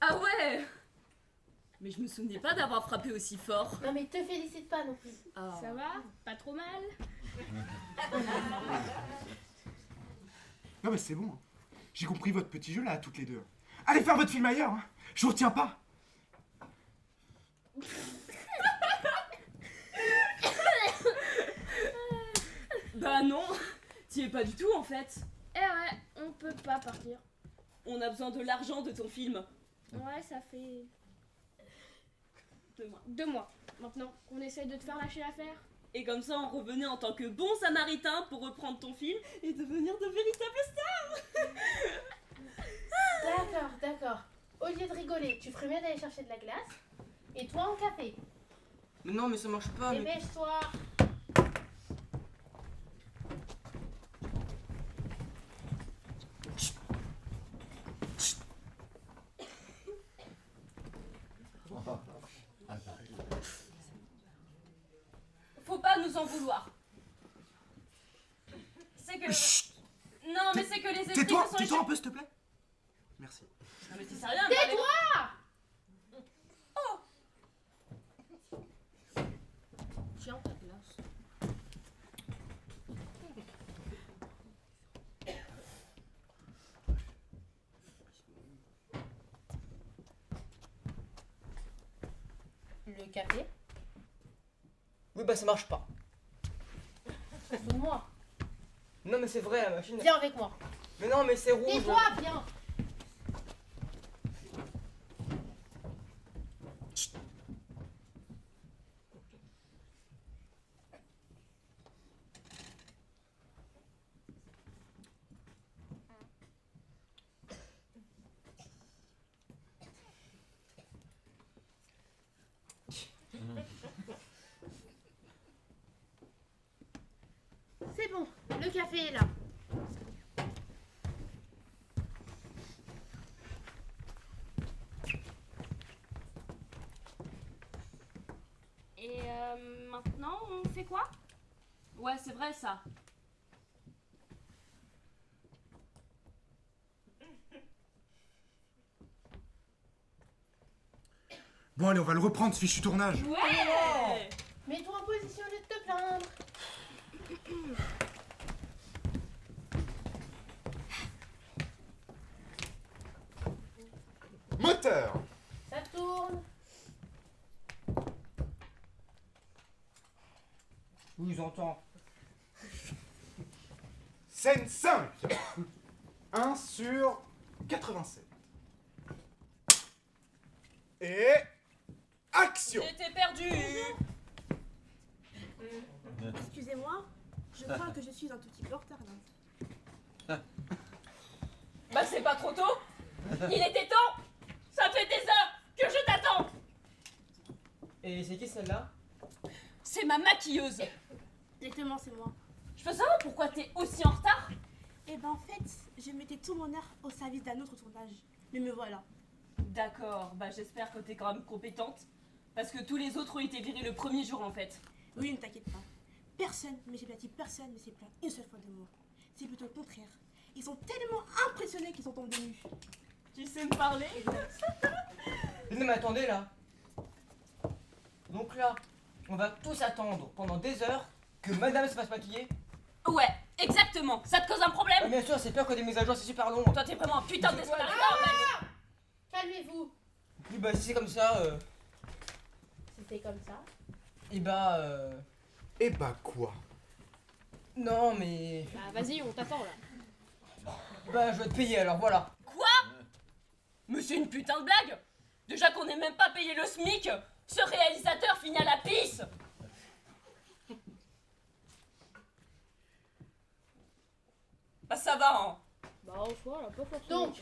Speaker 7: Ah ouais! Mais je me souvenais pas d'avoir frappé aussi fort.
Speaker 1: Non mais te félicite pas non plus.
Speaker 7: Ah.
Speaker 5: Ça va? Pas trop mal?
Speaker 8: Non mais c'est bon. Hein. J'ai compris votre petit jeu là, toutes les deux. Allez faire votre film ailleurs. Hein. Je vous retiens pas.
Speaker 7: Bah non, t'y es pas du tout en fait.
Speaker 5: Eh ouais, on peut pas partir.
Speaker 7: On a besoin de l'argent de ton film.
Speaker 5: Ouais, ça fait
Speaker 7: 2 mois.
Speaker 5: 2 mois. Maintenant qu'on essaye de te faire lâcher l'affaire.
Speaker 7: Et comme ça, on revenait en tant que bon samaritain pour reprendre ton film et devenir de véritables stars.
Speaker 1: D'accord, d'accord. Au lieu de rigoler, tu ferais mieux d'aller chercher de la glace. Et toi en café.
Speaker 9: Mais non, mais ça marche pas. Mais...
Speaker 1: Dépêche-toi.
Speaker 7: Faut pas nous en vouloir. C'est que... Non, mais c'est que les esprits
Speaker 8: Tais-toi,
Speaker 7: se sont
Speaker 8: tais-toi un peu s'il te plaît. Merci.
Speaker 7: Non mais c'est rien.
Speaker 1: Tais-toi!
Speaker 5: Tiens ta glace.
Speaker 1: Le café.
Speaker 9: Oui, bah ça marche pas.
Speaker 1: Sous-moi.
Speaker 9: Non, mais c'est vrai, la machine.
Speaker 1: Viens avec moi.
Speaker 9: Mais non, mais c'est rouge.
Speaker 1: Tais-toi, viens. C'est bon, le café est là.
Speaker 5: Et maintenant, on fait quoi?
Speaker 7: Ouais, c'est vrai ça.
Speaker 8: Bon allez, on va le reprendre ce fichu tournage.
Speaker 7: Ouais.
Speaker 1: Mets-toi en position au lieu de te plaindre.
Speaker 2: Moteur.
Speaker 1: Ça tourne.
Speaker 9: Oui, j'entends.
Speaker 2: Scène 5. 1 sur 87. Et... action.
Speaker 7: J'étais perdu.
Speaker 12: Excusez-moi, je crois que je suis un tout petit peu en retard là.
Speaker 7: Bah c'est pas trop tôt. Il était temps. Ça fait des heures que je t'attends.
Speaker 9: Et c'est qui celle-là?
Speaker 7: C'est ma maquilleuse.
Speaker 12: Exactement, c'est moi.
Speaker 7: Je peux savoir pourquoi t'es aussi en retard?
Speaker 12: Et ben en fait, je mettais tout mon heure au service d'un autre tournage. Mais me voilà.
Speaker 7: D'accord, bah j'espère que t'es quand même compétente. Parce que tous les autres ont été virés le premier jour en fait.
Speaker 12: Oui, ne t'inquiète pas. Personne, mais j'ai pas dit personne, ne s'est plaint une seule fois de moi. C'est plutôt le contraire. Ils sont tellement impressionnés qu'ils sont tombés nus.
Speaker 7: Tu sais me parler?
Speaker 9: Non, mais attendez là. Donc là, on va tous attendre pendant des heures que madame se fasse maquiller.
Speaker 7: Ouais, exactement. Ça te cause un problème?
Speaker 9: Ah, bien sûr, c'est peur que des mises à jour, c'est super long.
Speaker 7: Toi t'es vraiment un putain de
Speaker 1: Ah, calmez-vous.
Speaker 9: Oui, bah si c'est comme ça,
Speaker 1: C'était comme ça.
Speaker 9: et bah
Speaker 2: Et bah quoi?
Speaker 9: Non, mais...
Speaker 5: Bah vas-y, on t'attend là.
Speaker 9: Bah, je vais te payer, alors voilà.
Speaker 7: Quoi? Mais c'est une putain de blague! Déjà qu'on n'est même pas payé le SMIC, ce réalisateur finit à la pisse! Bah ça va, hein!
Speaker 5: Bah en soi, elle a pas forcément.
Speaker 1: Donc,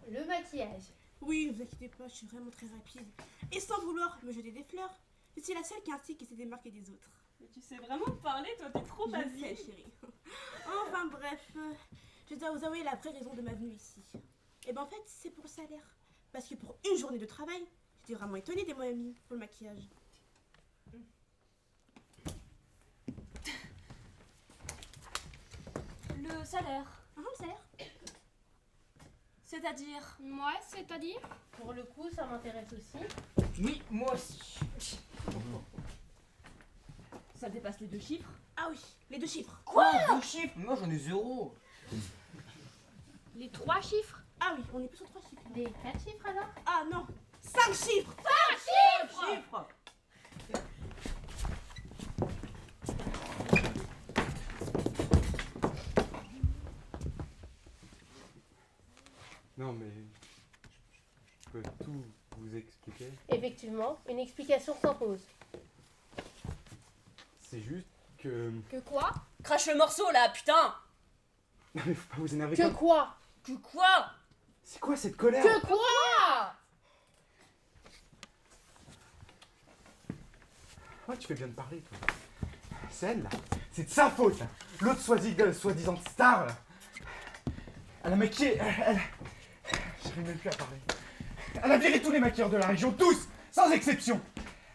Speaker 1: le maquillage.
Speaker 12: Oui, ne vous inquiétez pas, je suis vraiment très rapide. Et sans vouloir me jeter des fleurs, je suis la seule qui s'est démarquée des autres.
Speaker 7: Mais tu sais vraiment parler, toi, t'es trop
Speaker 12: Je sais, chérie. Enfin bref, je dois vous avouer la vraie raison de ma venue ici. Et ben en fait, c'est pour le salaire. Parce que pour une journée de travail, j'étais vraiment étonnée des moyens mis pour le maquillage.
Speaker 7: Le salaire.
Speaker 12: Ah, le salaire?
Speaker 7: C'est-à-dire?
Speaker 5: Ouais, c'est-à-dire?
Speaker 1: Pour le coup, ça m'intéresse aussi.
Speaker 9: Oui, moi aussi.
Speaker 7: Ça dépasse les 2 chiffres?
Speaker 12: Ah oui, les 2 chiffres.
Speaker 9: Quoi? 2 chiffres? Moi, j'en ai 0.
Speaker 5: Les 3 chiffres?
Speaker 12: Ah oui, on est plus sur 3 chiffres.
Speaker 1: Des 4 chiffres alors?
Speaker 12: Ah non, 5 chiffres.
Speaker 9: 5 chiffres.
Speaker 2: Non, mais je peux tout vous expliquer.
Speaker 1: Effectivement, une explication s'impose.
Speaker 2: C'est juste que...
Speaker 5: Que quoi?
Speaker 7: Crache le morceau là, putain!
Speaker 2: Non, mais faut pas vous énerver.
Speaker 1: Que quoi?
Speaker 7: Que quoi?
Speaker 2: C'est quoi cette colère?
Speaker 1: Que quoi?
Speaker 2: Ouais, tu fais bien de parler, toi. C'est elle, là. C'est de sa faute, là. L'autre soi-disant star, là. Elle a maquillé... J'arrive même plus à parler. Elle a viré tous les maquilleurs de la région, tous, sans exception.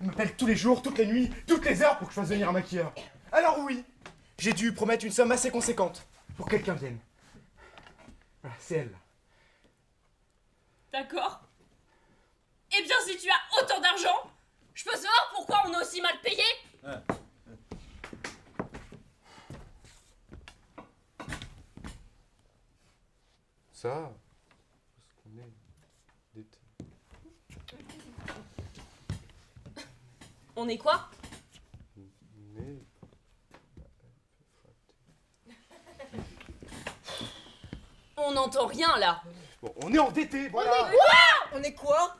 Speaker 2: Elle m'appelle tous les jours, toutes les nuits, toutes les heures pour que je fasse venir un maquilleur. Alors oui, j'ai dû promettre une somme assez conséquente pour que quelqu'un vienne. Voilà, c'est elle.
Speaker 7: D'accord. Eh bien, si tu as autant d'argent, je peux savoir pourquoi on est aussi mal payé?
Speaker 2: Ça, parce qu'on est des...
Speaker 7: On est quoi?
Speaker 2: Mais...
Speaker 7: On n'entend rien là.
Speaker 2: Bon, on est endetté, voilà.
Speaker 9: On est quoi?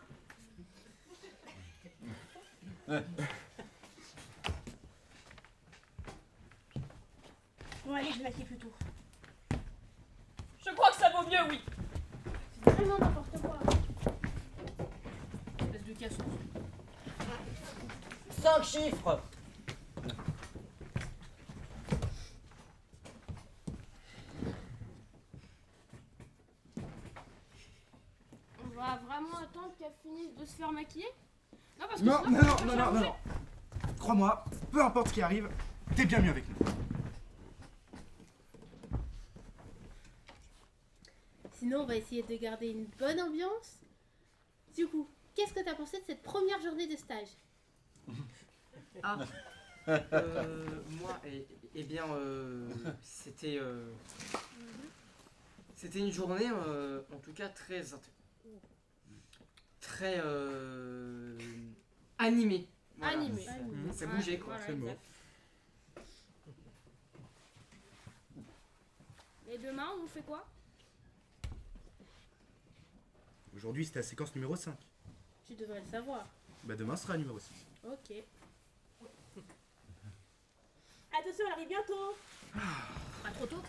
Speaker 12: Bon allez, je vais maquiller plus tôt.
Speaker 7: Je crois que ça vaut mieux, oui.
Speaker 1: C'est vraiment n'importe quoi.
Speaker 7: Espèce de cassos.
Speaker 9: 5 chiffres.
Speaker 5: On va vraiment attendre qu'elle finisse de se faire maquiller? Non, parce que
Speaker 8: Non,
Speaker 5: sinon,
Speaker 8: non,
Speaker 5: ça
Speaker 8: non,
Speaker 5: va
Speaker 8: non, non,
Speaker 5: changer.
Speaker 8: non. Crois-moi, peu importe ce qui arrive, t'es bien mieux avec nous.
Speaker 1: Sinon, on va essayer de garder une bonne ambiance. Du coup, qu'est-ce que t'as pensé de cette première journée de stage?
Speaker 9: Ah. Moi, eh bien, c'était une journée, en tout cas, très animée. Voilà.
Speaker 5: Animée.
Speaker 9: Ça bougeait, quoi.
Speaker 5: Voilà,
Speaker 8: c'est le mot.
Speaker 5: exact. Et demain, on fait quoi?
Speaker 8: Aujourd'hui, c'était la séquence numéro 5.
Speaker 1: Tu devrais le savoir.
Speaker 8: Bah demain sera numéro 6.
Speaker 1: Ok.
Speaker 12: Attention, elle arrive bientôt.
Speaker 7: Pas trop tôt.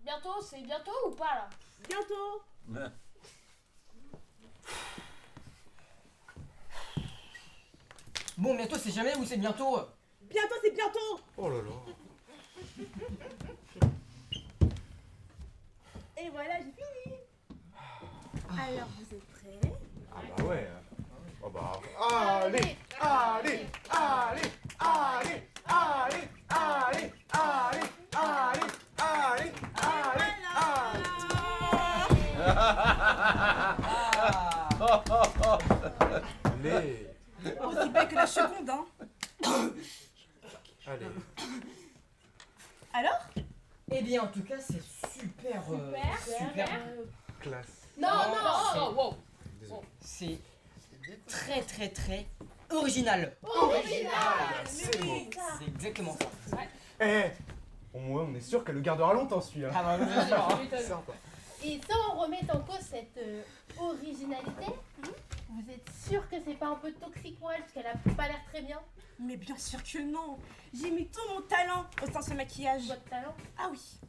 Speaker 5: Bientôt, c'est bientôt ou pas là?
Speaker 12: Bientôt.
Speaker 9: Bon, bientôt, c'est jamais ou c'est bientôt?
Speaker 12: Bientôt, c'est bientôt.
Speaker 2: Oh là là.
Speaker 12: Et voilà, j'ai fini. Alors, vous êtes prêts?
Speaker 2: Ah bah ouais. Oh bah... Allez, allez, allez, allez, allez, allez, allez, allez, allez, allez, allez.
Speaker 12: Aussi belle que la seconde, hein.
Speaker 2: Allez.
Speaker 12: Alors?
Speaker 9: Eh bien, en tout cas, c'est super.
Speaker 5: Super.
Speaker 8: classe.
Speaker 1: Non, non.
Speaker 9: wow. C'est très très très original.
Speaker 1: Original.
Speaker 8: C'est beau.
Speaker 9: C'est exactement ça.
Speaker 8: Eh, au moins on est sûr qu'elle le gardera longtemps celui-là.
Speaker 9: Ah bah, bien sûr, hein.
Speaker 8: Sympa.
Speaker 1: Et sans remettre en cause cette originalité, vous êtes sûr que c'est pas un peu toxique pour elle parce qu'elle a pas l'air très bien?
Speaker 12: Mais bien sûr que non. J'ai mis tout mon talent au sein de ce maquillage.
Speaker 1: Votre talent?
Speaker 12: Ah oui.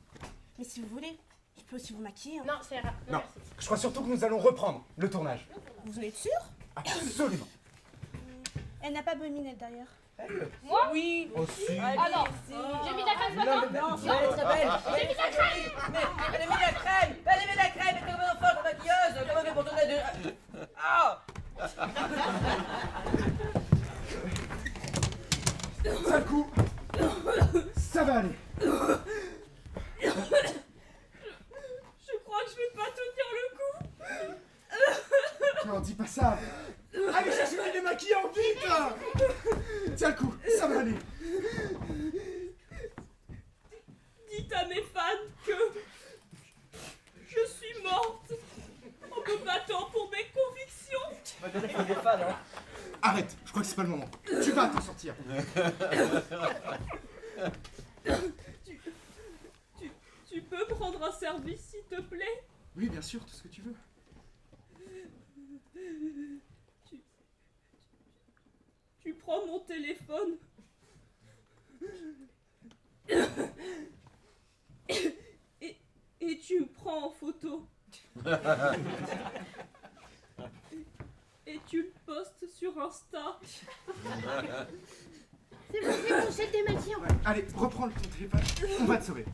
Speaker 12: Mais si vous voulez, je peux aussi vous maquiller. Hein.
Speaker 1: Non, c'est rare.
Speaker 8: Non, je crois surtout que nous allons reprendre le tournage.
Speaker 12: Vous en êtes sûr?
Speaker 8: Absolument.
Speaker 12: Elle n'a pas bominé d'ailleurs.
Speaker 7: Moi?
Speaker 12: Oui.
Speaker 8: Aussi.
Speaker 7: Ah non, j'ai mis de la crème ce matin.
Speaker 9: Non, elle est très belle.
Speaker 7: J'ai mis de la crème.
Speaker 9: Mais elle a mis de la crème. Elle a mis de la crème. Elle est comme un enfant, la maquilleuse. Comment on fait pour tourner de... Ah.
Speaker 8: Sale coup. Ça va aller.
Speaker 7: Je crois que je vais pas tenir le coup.
Speaker 8: Non, dis pas ça. Allez chercher les démaquillants, vite. Tiens le coup, ça va aller.
Speaker 7: Dites à mes fans que je suis morte en me battant pour mes convictions.
Speaker 9: Bah, déjà, il faut des fans, hein.
Speaker 8: Arrête, je crois que c'est pas le moment. Tu vas t'en sortir.
Speaker 7: Tu peux prendre un service, s'il te plaît?
Speaker 8: Oui, bien sûr, tout ce que tu veux.
Speaker 7: Tu prends mon téléphone. Et tu me prends en photo. Et tu le postes sur Insta.
Speaker 1: C'est bon, j'ai le démaquillant.
Speaker 8: Allez, reprends ton téléphone, on va te sauver.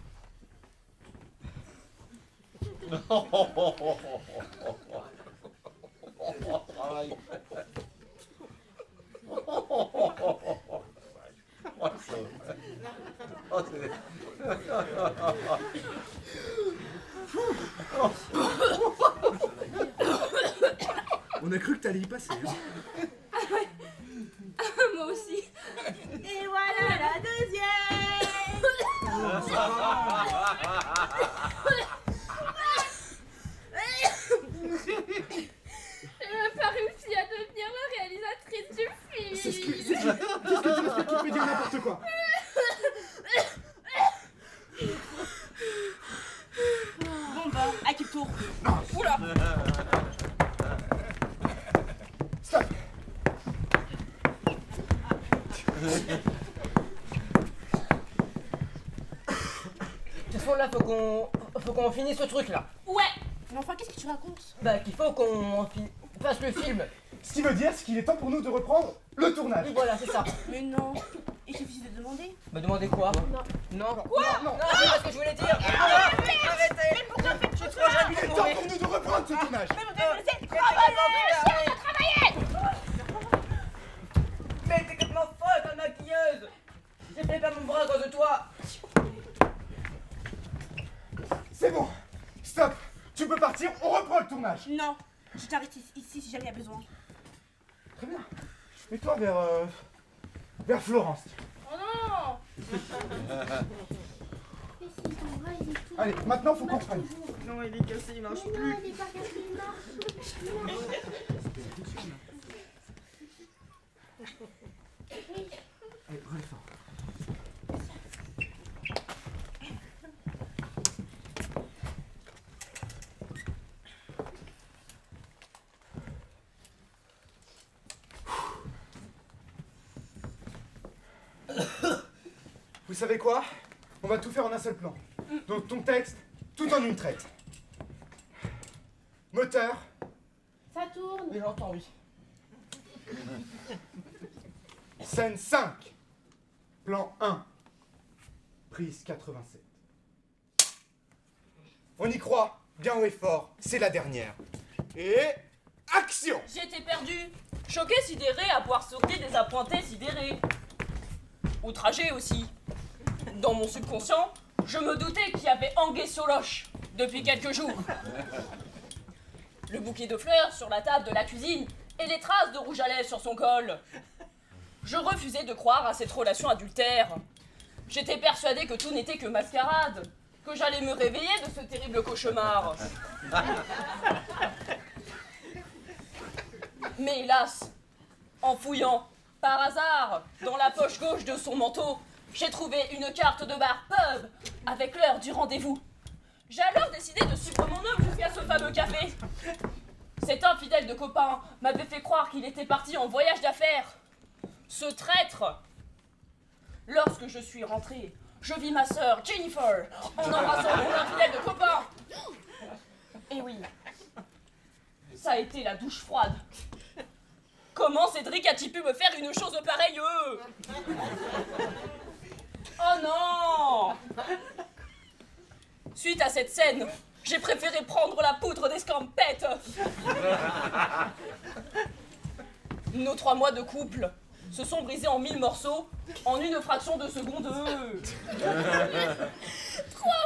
Speaker 8: On a cru que t'allais y passer. Hein.
Speaker 7: Moi aussi.
Speaker 12: Et voilà la deuxième.
Speaker 5: J'ai même pas réussi à devenir la réalisatrice du film.
Speaker 8: C'est ce que tu respectes qui peut dire n'importe quoi.
Speaker 12: Bon bah, à qui le tour?
Speaker 7: Oula.
Speaker 8: Stop.
Speaker 9: De toute façon, là, faut qu'on finisse ce truc là.
Speaker 7: Ouais.
Speaker 12: Mais enfin, qu'est-ce que tu racontes?
Speaker 9: Bah, qu'il faut qu'on fasse le film.
Speaker 8: Ce qui veut dire, c'est qu'il est temps pour nous de reprendre le tournage.
Speaker 9: Et voilà, c'est ça.
Speaker 12: Mais non. Il suffit de demander.
Speaker 9: Bah, demandez quoi? Non. Quoi? Non, c'est pas ce que je voulais dire. Arrêtez. Je suis trop jaloux.
Speaker 8: Il est temps pour nous de reprendre ce tournage.
Speaker 9: Mais t'es complètement folle, ta maquilleuse. J'ai fait pas mon bras à cause de toi.
Speaker 8: C'est bon. Stop. Tu peux partir, on reprend le tournage.
Speaker 12: Non. Je t'arrête ici si jamais il y a besoin.
Speaker 8: Très bien. Mets-toi vers Florence.
Speaker 5: Oh non.
Speaker 8: Allez, maintenant faut qu'on prenne.
Speaker 9: Non, il est cassé, il marche
Speaker 5: Mais
Speaker 9: plus.
Speaker 5: non, il est pas cassé, il marche.
Speaker 8: Allez, relève fort. Vous savez quoi? On va tout faire en un seul plan. Donc ton texte, tout en une traite. Moteur.
Speaker 1: Ça tourne.
Speaker 9: Oui, j'entends, oui.
Speaker 2: Scène 5. Plan 1. Prise 87. On y croit, bien haut et fort, c'est la dernière. Et action!
Speaker 7: J'étais perdue, choquée, sidérée à voir sauter des appointés sidérés. Outragée aussi. Dans mon subconscient, je me doutais qu'il y avait anguille sur loche depuis quelques jours. Le bouquet de fleurs sur la table de la cuisine et les traces de rouge à lèvres sur son col. Je refusais de croire à cette relation adultère. J'étais persuadée que tout n'était que mascarade, que j'allais me réveiller de ce terrible cauchemar. Mais hélas, en fouillant, par hasard, dans la poche gauche de son manteau, j'ai trouvé une carte de bar pub avec l'heure du rendez-vous. J'ai alors décidé de suivre mon homme jusqu'à ce fameux café. Cet infidèle de copain m'avait fait croire qu'il était parti en voyage d'affaires. Ce traître! Lorsque je suis rentrée, je vis ma sœur Jennifer en embrassant mon infidèle de copain. Et oui, ça a été la douche froide. Comment Cédric a-t-il pu me faire une chose pareille? Oh non! Suite à cette scène, j'ai préféré prendre la poudre d'escampette. Nos 3 mois de couple se sont brisés en 1000 morceaux en une fraction de seconde.
Speaker 5: 3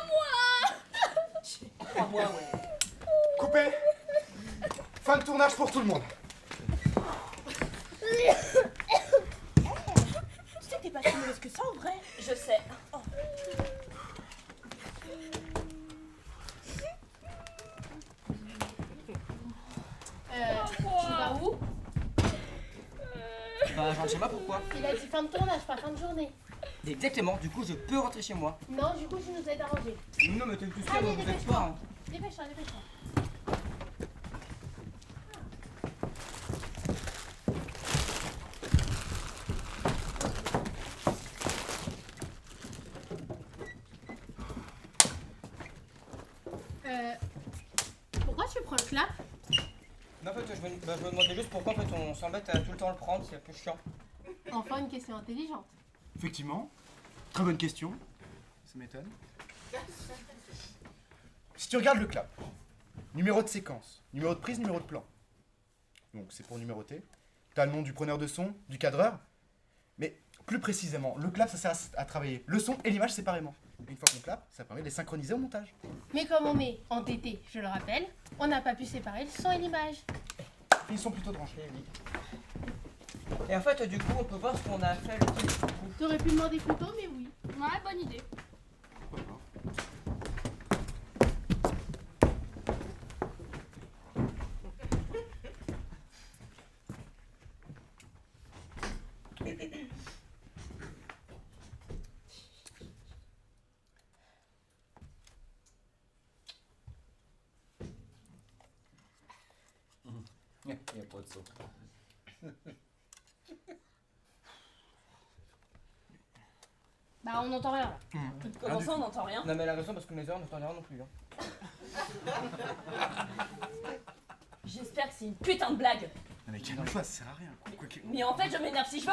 Speaker 5: mois!
Speaker 7: 3 mois, ouais.
Speaker 2: Coupé. Fin de tournage pour tout le monde.
Speaker 12: Tu sais que t'es pas si mauvaise que ça en vrai.
Speaker 7: Je sais. Oh.
Speaker 1: Tu vas où?
Speaker 9: Bah, je rentre chez moi, pourquoi?
Speaker 1: Il a dit fin de tournage, pas fin de journée.
Speaker 9: Exactement, du coup, je peux rentrer chez moi.
Speaker 1: Non, du coup, tu nous aides à ranger.
Speaker 9: Non, mais t'es tout seul,
Speaker 1: Allez,
Speaker 9: vous êtes
Speaker 1: dépêche-toi.
Speaker 9: pas. Hein.
Speaker 1: Dépêche-toi, dépêche-toi. Pourquoi tu prends le clap?
Speaker 9: Non, en fait, je me demandais juste pourquoi en fait, on s'embête à tout le temps le prendre, c'est un peu chiant.
Speaker 1: Enfin, une question intelligente.
Speaker 8: Effectivement. Très bonne question. Ça m'étonne.
Speaker 2: Si tu regardes le clap, numéro de séquence, numéro de prise, numéro de plan. Donc c'est pour numéroter. T'as le nom du preneur de son, du cadreur. Mais plus précisément, le clap ça sert à travailler le son et l'image séparément. Et une fois qu'on clap, ça permet de les synchroniser au montage.
Speaker 1: Mais comme on met en TT, je le rappelle, on n'a pas pu séparer le son et l'image.
Speaker 2: Ils sont plutôt tranchés.
Speaker 9: Et en fait, du coup, on peut voir ce qu'on a fait le clip.
Speaker 1: T'aurais pu demander plus tôt, mais oui.
Speaker 5: Ouais, bonne idée.
Speaker 3: Il n'y a pas de son.
Speaker 1: Bah, on n'entend rien là.
Speaker 7: Comment ça, on n'entend rien?
Speaker 9: Non, mais elle a raison parce que mes heures n'entendent rien non plus. Hein.
Speaker 7: J'espère que c'est une putain de blague.
Speaker 8: Non mais calme-toi, ça sert à rien. Quoi qu'il-
Speaker 7: Mais en fait, je m'énerve si je veux.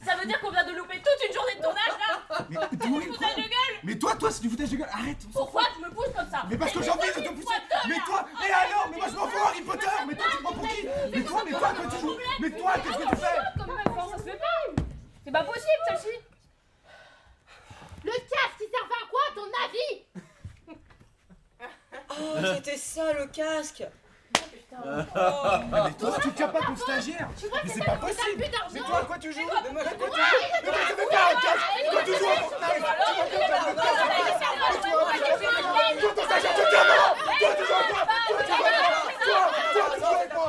Speaker 7: Ça veut dire qu'on vient de louper toute une journée de tournage là.
Speaker 8: Mais
Speaker 7: C'est
Speaker 8: d'où
Speaker 7: du
Speaker 8: est le
Speaker 7: foutage de
Speaker 8: problème?
Speaker 7: gueule.
Speaker 8: Mais toi, c'est du foutage de gueule. Arrête. on s'en
Speaker 7: Pourquoi
Speaker 8: fout.
Speaker 7: tu me pousses comme ça?
Speaker 8: Mais parce que j'ai envie de te pousser. Mais toi, et alors? Mais moi je m'en fous Harry Potter. Mais toi tu te prends pour qui? Mais toi, quoi tu joues? Mais toi, qu'est-ce que tu fais?
Speaker 5: Comme même, ça se fait pas. C'est pas possible, celle-ci.
Speaker 1: Le casque, il servait à quoi, à ton avis?
Speaker 9: Oh, c'était ça le casque!
Speaker 8: Mais toi, tu tiens pas ton stagiaire. Mais c'est pas possible. Mais toi, à quoi tu joues? Mais moi, à quoi tu joues? Mais toi, tu fais pas un casque. Toi, tu joues à Fortnite. Toi, ton stagiaire, tu tiens pas. Toi, tu joues à quoi? Toi, tu joues à quoi? Toi, tu joues à quoi?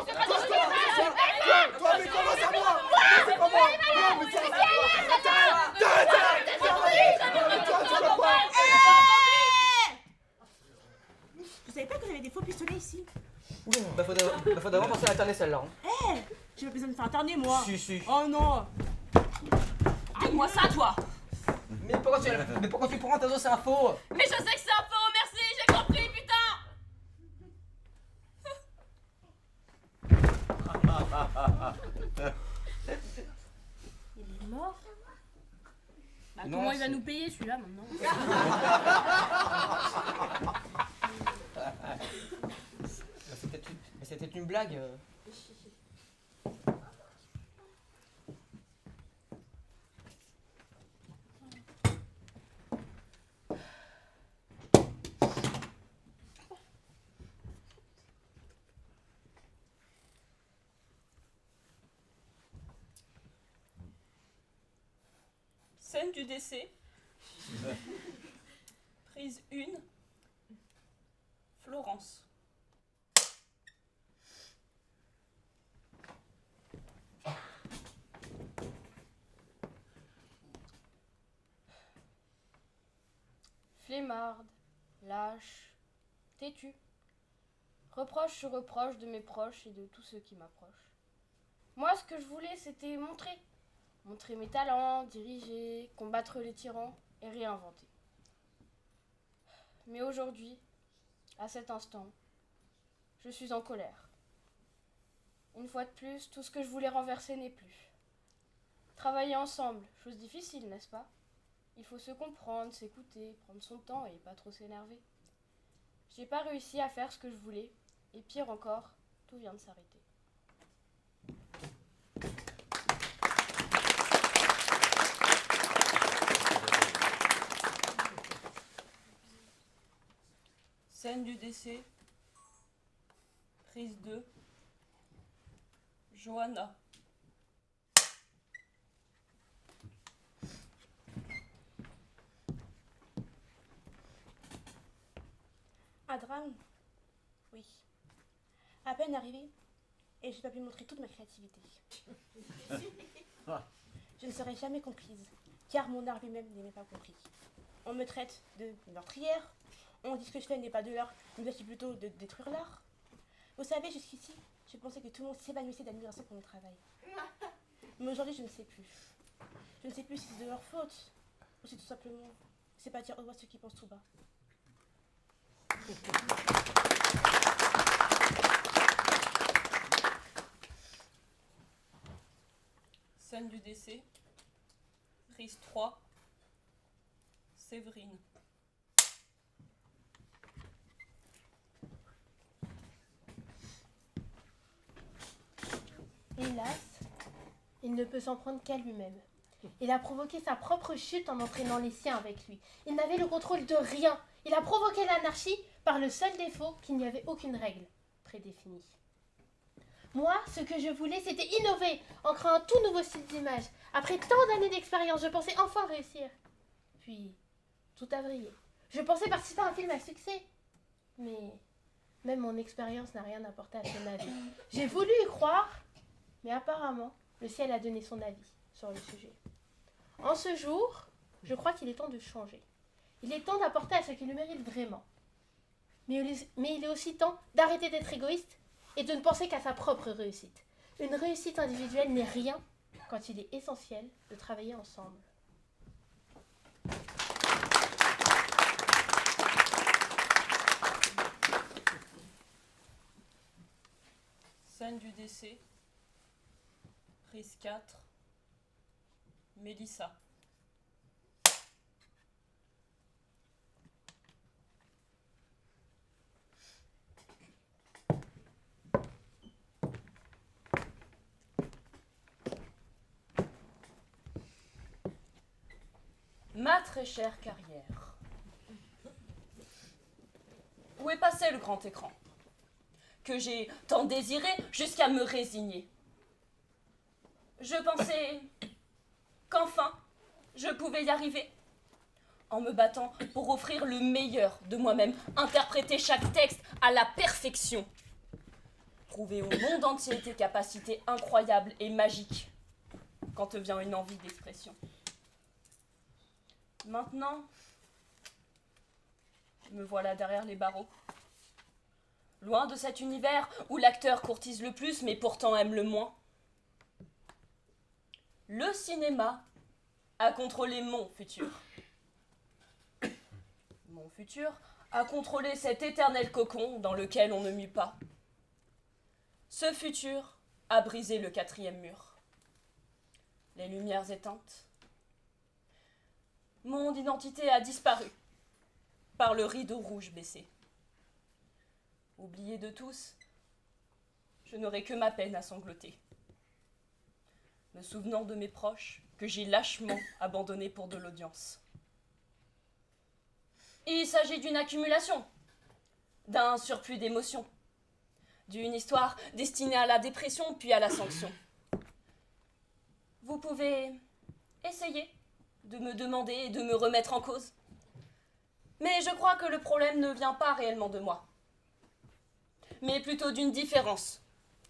Speaker 8: Toi, mais commence à moi. Mais c'est pas moi. Non, mais toi, t'arrêtes.
Speaker 12: Vous savez pas que j'avais des faux pistolets ici?
Speaker 9: Bah, faut d'abord penser à alterner celle-là. Hein.
Speaker 12: J'ai pas besoin de faire interner moi.
Speaker 9: Si.
Speaker 12: Oh non.
Speaker 7: Donne-moi ça, toi.
Speaker 9: Mais pourquoi tu prends ta c'est un faux?
Speaker 7: Mais je sais que c'est un faux, merci, j'ai compris, putain.
Speaker 1: Il est mort.
Speaker 5: Bah,
Speaker 9: Non,
Speaker 5: comment il va
Speaker 9: c'est-
Speaker 5: nous payer celui-là maintenant?
Speaker 9: C'était une blague.
Speaker 7: Scène du décès. Prise 1,
Speaker 5: flemmarde, lâche, têtue. Reproche sur reproche de mes proches et de tous ceux qui m'approchent. Moi, ce que je voulais, c'était montrer. Montrer mes talents, diriger, combattre les tyrans et réinventer. Mais aujourd'hui, à cet instant, je suis en colère. Une fois de plus, tout ce que je voulais renverser n'est plus. Travailler ensemble, chose difficile, n'est-ce pas? Il faut se comprendre, s'écouter, prendre son temps et pas trop s'énerver. J'ai pas réussi à faire ce que je voulais, et pire encore, tout vient de s'arrêter.
Speaker 7: Scène du décès. Prise 2. Johanna.
Speaker 12: Un drame? Oui. À peine arrivée, et j'ai pas pu montrer toute ma créativité. Je ne serai jamais comprise, car mon art lui-même n'est même pas compris. On me traite de meurtrière, on dit que ce que je fais n'est pas de l'art, mais c'est plutôt de détruire l'art. Vous savez, jusqu'ici, je pensais que tout le monde s'épanouissait d'admiration pour mon travail. Mais aujourd'hui, je ne sais plus. Je ne sais plus si c'est de leur faute, ou si tout simplement, c'est pas dire au revoir ceux qui pensent tout bas.
Speaker 7: Scène du décès. Prise 3. Séverine.
Speaker 1: Hélas, il ne peut s'en prendre qu'à lui-même. Il a provoqué sa propre chute en entraînant les siens avec lui. Il n'avait le contrôle de rien. Il a provoqué l'anarchie par le seul défaut qu'il n'y avait aucune règle prédéfinie. Moi, ce que je voulais, c'était innover en créant un tout nouveau style d'image. Après tant d'années d'expérience, je pensais enfin réussir. Puis, tout a vrillé. Je pensais participer à un film à succès. Mais même mon expérience n'a rien apporté à son avis. J'ai voulu y croire, mais apparemment, le ciel a donné son avis sur le sujet. En ce jour, je crois qu'il est temps de changer. Il est temps d'apporter à ce qui le mérite vraiment. Mais il est aussi temps d'arrêter d'être égoïste et de ne penser qu'à sa propre réussite. Une réussite individuelle n'est rien quand il est essentiel de travailler ensemble.
Speaker 7: Scène du décès. Prise 4. Mélissa. Ma très chère carrière. Où est passé le grand écran que j'ai tant désiré jusqu'à me résigner? Je pensais qu'enfin je pouvais y arriver en me battant pour offrir le meilleur de moi-même, interpréter chaque texte à la perfection, prouver au monde entier tes capacités incroyables et magiques quand te vient une envie d'expression. Maintenant, me voilà derrière les barreaux, loin de cet univers où l'acteur courtise le plus mais pourtant aime le moins. Le cinéma a contrôlé mon futur. Mon futur a contrôlé cet éternel cocon dans lequel on ne mue pas. Ce futur a brisé le 4e mur. Les lumières éteintes. Mon identité a disparu par le rideau rouge baissé. Oublié de tous, je n'aurai que ma peine à sangloter. Me souvenant de mes proches que j'ai lâchement abandonnés pour de l'audience. Il s'agit d'une accumulation, d'un surplus d'émotions, d'une histoire destinée à la dépression puis à la sanction. Vous pouvez essayer de me demander et de me remettre en cause. Mais je crois que le problème ne vient pas réellement de moi, mais plutôt d'une différence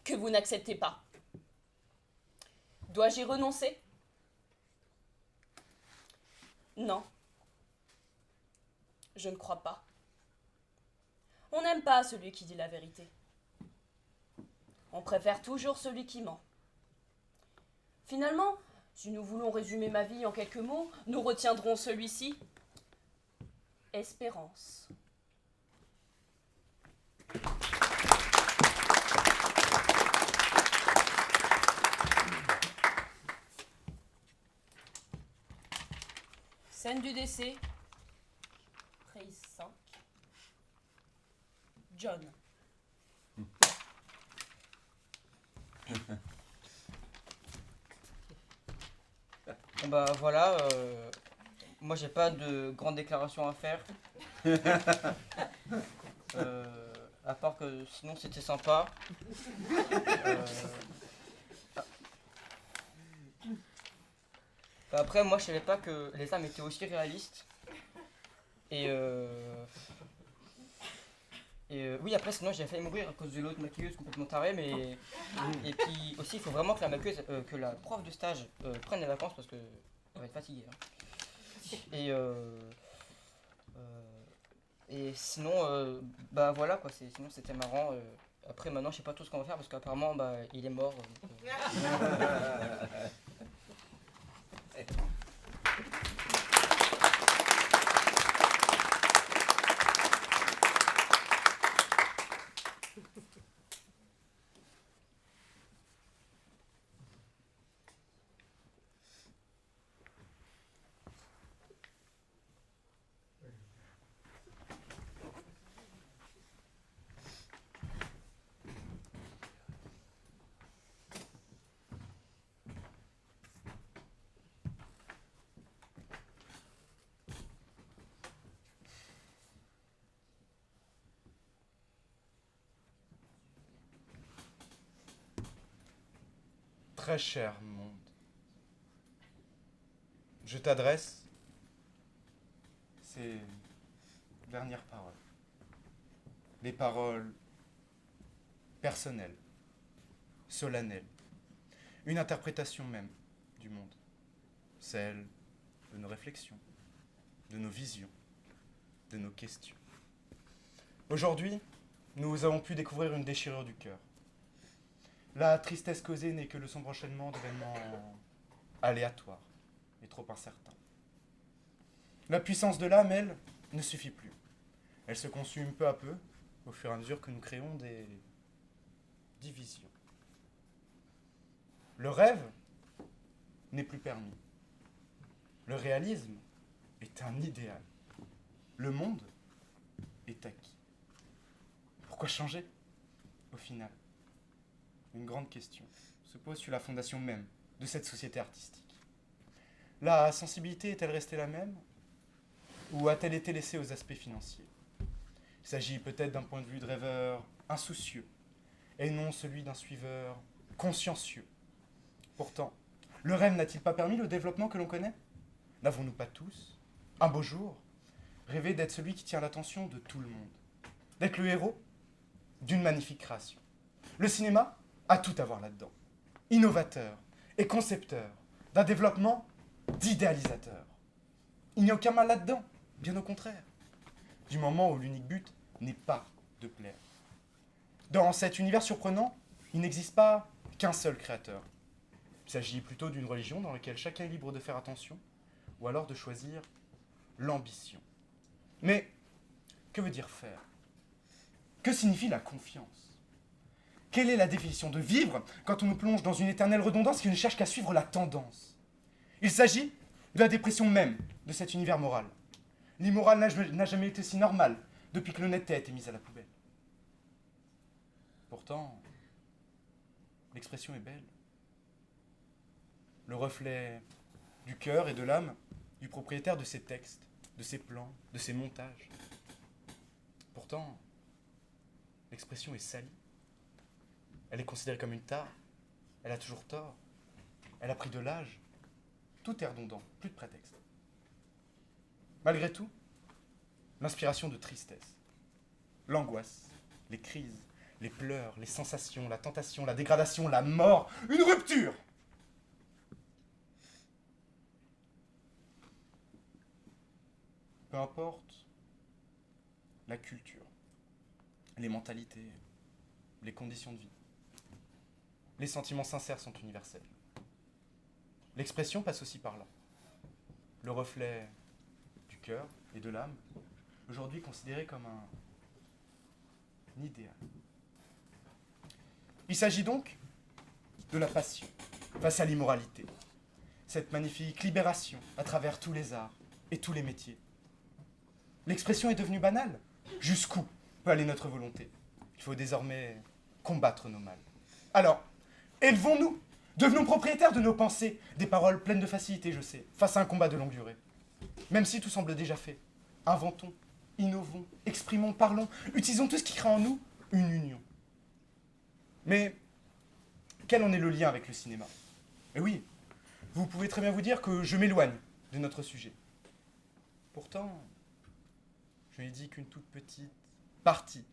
Speaker 7: que vous n'acceptez pas. Dois-je y renoncer? Non. Je ne crois pas. On n'aime pas celui qui dit la vérité. On préfère toujours celui qui ment. Finalement, si nous voulons résumer ma vie en quelques mots, nous retiendrons celui-ci. Espérance. Scène du décès. Prise 5. John.
Speaker 9: Bah voilà, moi j'ai pas de grande déclaration à faire. À part que sinon c'était sympa. Après moi je savais pas que les âmes étaient aussi réalistes. Et oui, après sinon j'ai failli mourir à cause de l'autre maquilleuse complètement tarée, mais et puis aussi il faut vraiment que la maquilleuse, que la prof de stage prenne des vacances parce que elle va être fatiguée. Hein. Et sinon bah voilà quoi, sinon c'était marrant. Après maintenant je sais pas tout ce qu'on va faire parce qu'apparemment bah il est mort.
Speaker 2: Très cher monde, je t'adresse ces dernières paroles. Des paroles personnelles, solennelles, une interprétation même du monde, celle de nos réflexions, de nos visions, de nos questions. Aujourd'hui, nous avons pu découvrir une déchirure du cœur. La tristesse causée n'est que le sombre enchaînement d'événements aléatoires et trop incertains. La puissance de l'âme, elle, ne suffit plus. Elle se consume peu à peu, au fur et à mesure que nous créons des divisions. Le rêve n'est plus permis. Le réalisme est un idéal. Le monde est acquis. Pourquoi changer, au final ? Une grande question se pose sur la fondation même de cette société artistique. La sensibilité est-elle restée la même ou a-t-elle été laissée aux aspects financiers ? Il s'agit peut-être d'un point de vue de rêveur insoucieux et non celui d'un suiveur consciencieux. Pourtant, le rêve n'a-t-il pas permis le développement que l'on connaît ? N'avons-nous pas tous, un beau jour, rêvé d'être celui qui tient l'attention de tout le monde, d'être le héros d'une magnifique création ? Le cinéma à tout avoir là-dedans. Innovateur et concepteur d'un développement d'idéalisateur. Il n'y a aucun mal là-dedans, bien au contraire. Du moment où l'unique but n'est pas de plaire. Dans cet univers surprenant, il n'existe pas qu'un seul créateur. Il s'agit plutôt d'une religion dans laquelle chacun est libre de faire attention, ou alors de choisir l'ambition. Mais, que veut dire faire ? Que signifie la confiance ? Quelle est la définition de vivre quand on nous plonge dans une éternelle redondance qui ne cherche qu'à suivre la tendance ? Il s'agit de la dépression même de cet univers moral. L'immoral n'a jamais été si normal depuis que l'honnêteté a été mise à la poubelle. Pourtant, l'expression est belle. Le reflet du cœur et de l'âme du propriétaire de ces textes, de ces plans, de ces montages. Pourtant, l'expression est salie. Elle est considérée comme une tare. Elle a toujours tort. Elle a pris de l'âge. Tout est redondant, plus de prétexte. Malgré tout, l'inspiration de tristesse, l'angoisse, les crises, les pleurs, les sensations, la tentation, la dégradation, la mort, une rupture. Peu importe la culture, les mentalités, les conditions de vie. Les sentiments sincères sont universels. L'expression passe aussi par là. Le reflet du cœur et de l'âme, aujourd'hui considéré comme un idéal. Il s'agit donc de la passion face à l'immoralité. Cette magnifique libération à travers tous les arts et tous les métiers. L'expression est devenue banale. Jusqu'où peut aller notre volonté? Il faut désormais combattre nos mâles. Alors, élevons-nous, devenons propriétaires de nos pensées, des paroles pleines de facilité, je sais, face à un combat de longue durée. Même si tout semble déjà fait, inventons, innovons, exprimons, parlons, utilisons tout ce qui crée en nous une union. Mais quel en est le lien avec le cinéma? Eh oui, vous pouvez très bien vous dire que je m'éloigne de notre sujet. Pourtant, je n'ai dit qu'une toute petite partie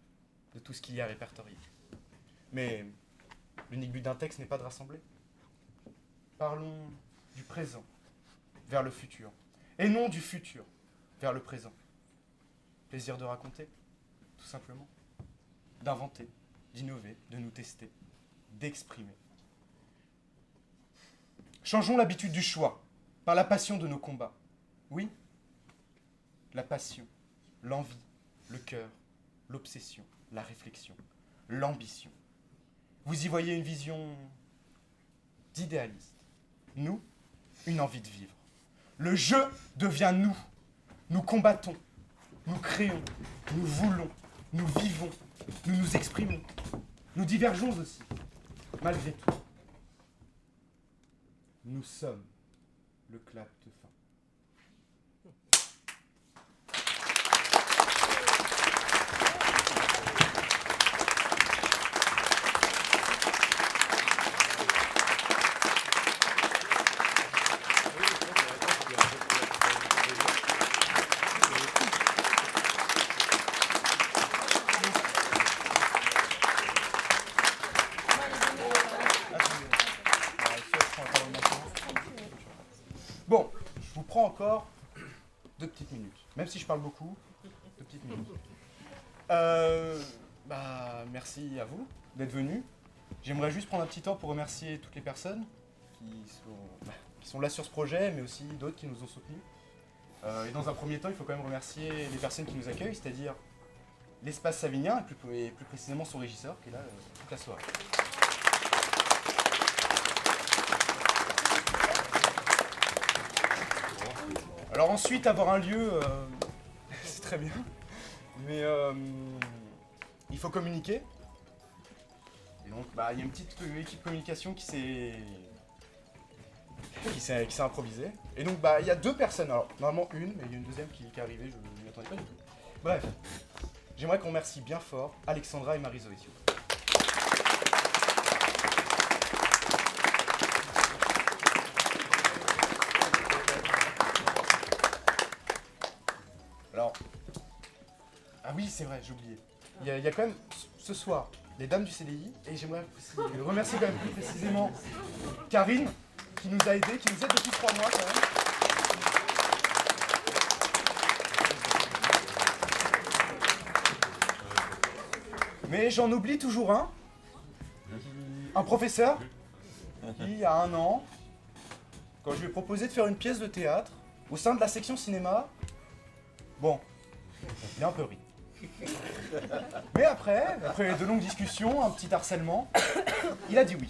Speaker 2: de tout ce qu'il y a répertorié. Mais l'unique but d'un texte n'est pas de rassembler. Parlons du présent vers le futur, et non du futur vers le présent. Plaisir de raconter, tout simplement. D'inventer, d'innover, de nous tester, d'exprimer. Changeons l'habitude du choix par la passion de nos combats. Oui, la passion, l'envie, le cœur, l'obsession, la réflexion, l'ambition. Vous y voyez une vision d'idéaliste. Nous, une envie de vivre. Le jeu devient nous. Nous combattons, nous créons, nous voulons, nous vivons, nous nous exprimons. Nous divergeons aussi, malgré tout. Nous sommes le clap de fin. Bon, je vous prends encore 2 petites minutes. Même si je parle beaucoup, 2 petites minutes. Merci à vous d'être venus. J'aimerais juste prendre un petit temps pour remercier toutes les personnes qui sont là sur ce projet, mais aussi d'autres qui nous ont soutenus. Et dans un premier temps, il faut quand même remercier les personnes qui nous accueillent, c'est-à-dire l'Espace Savinien, et plus précisément son régisseur, qui est là toute la soirée. Alors ensuite, avoir un lieu, c'est très bien, mais il faut communiquer. Et donc, il y a une petite équipe communication qui s'est improvisée. Et donc, il y a 2 personnes. Alors, normalement une, mais il y a une deuxième qui est arrivée, je ne m'y attendais pas du tout. Bref, j'aimerais qu'on remercie bien fort Alexandra et Marie-Zoé. Alors, ah oui, c'est vrai, j'ai oublié. Il y a quand même ce soir les dames du CDI, et j'aimerais remercier quand même plus précisément Karine, qui nous a aidés, qui nous aide depuis 3 mois quand même. Mais j'en oublie toujours un professeur qui, il y a 1 an, quand je lui ai proposé de faire une pièce de théâtre au sein de la section cinéma, bon, il a un peu ri. Mais après de longues discussions, un petit harcèlement, il a dit oui.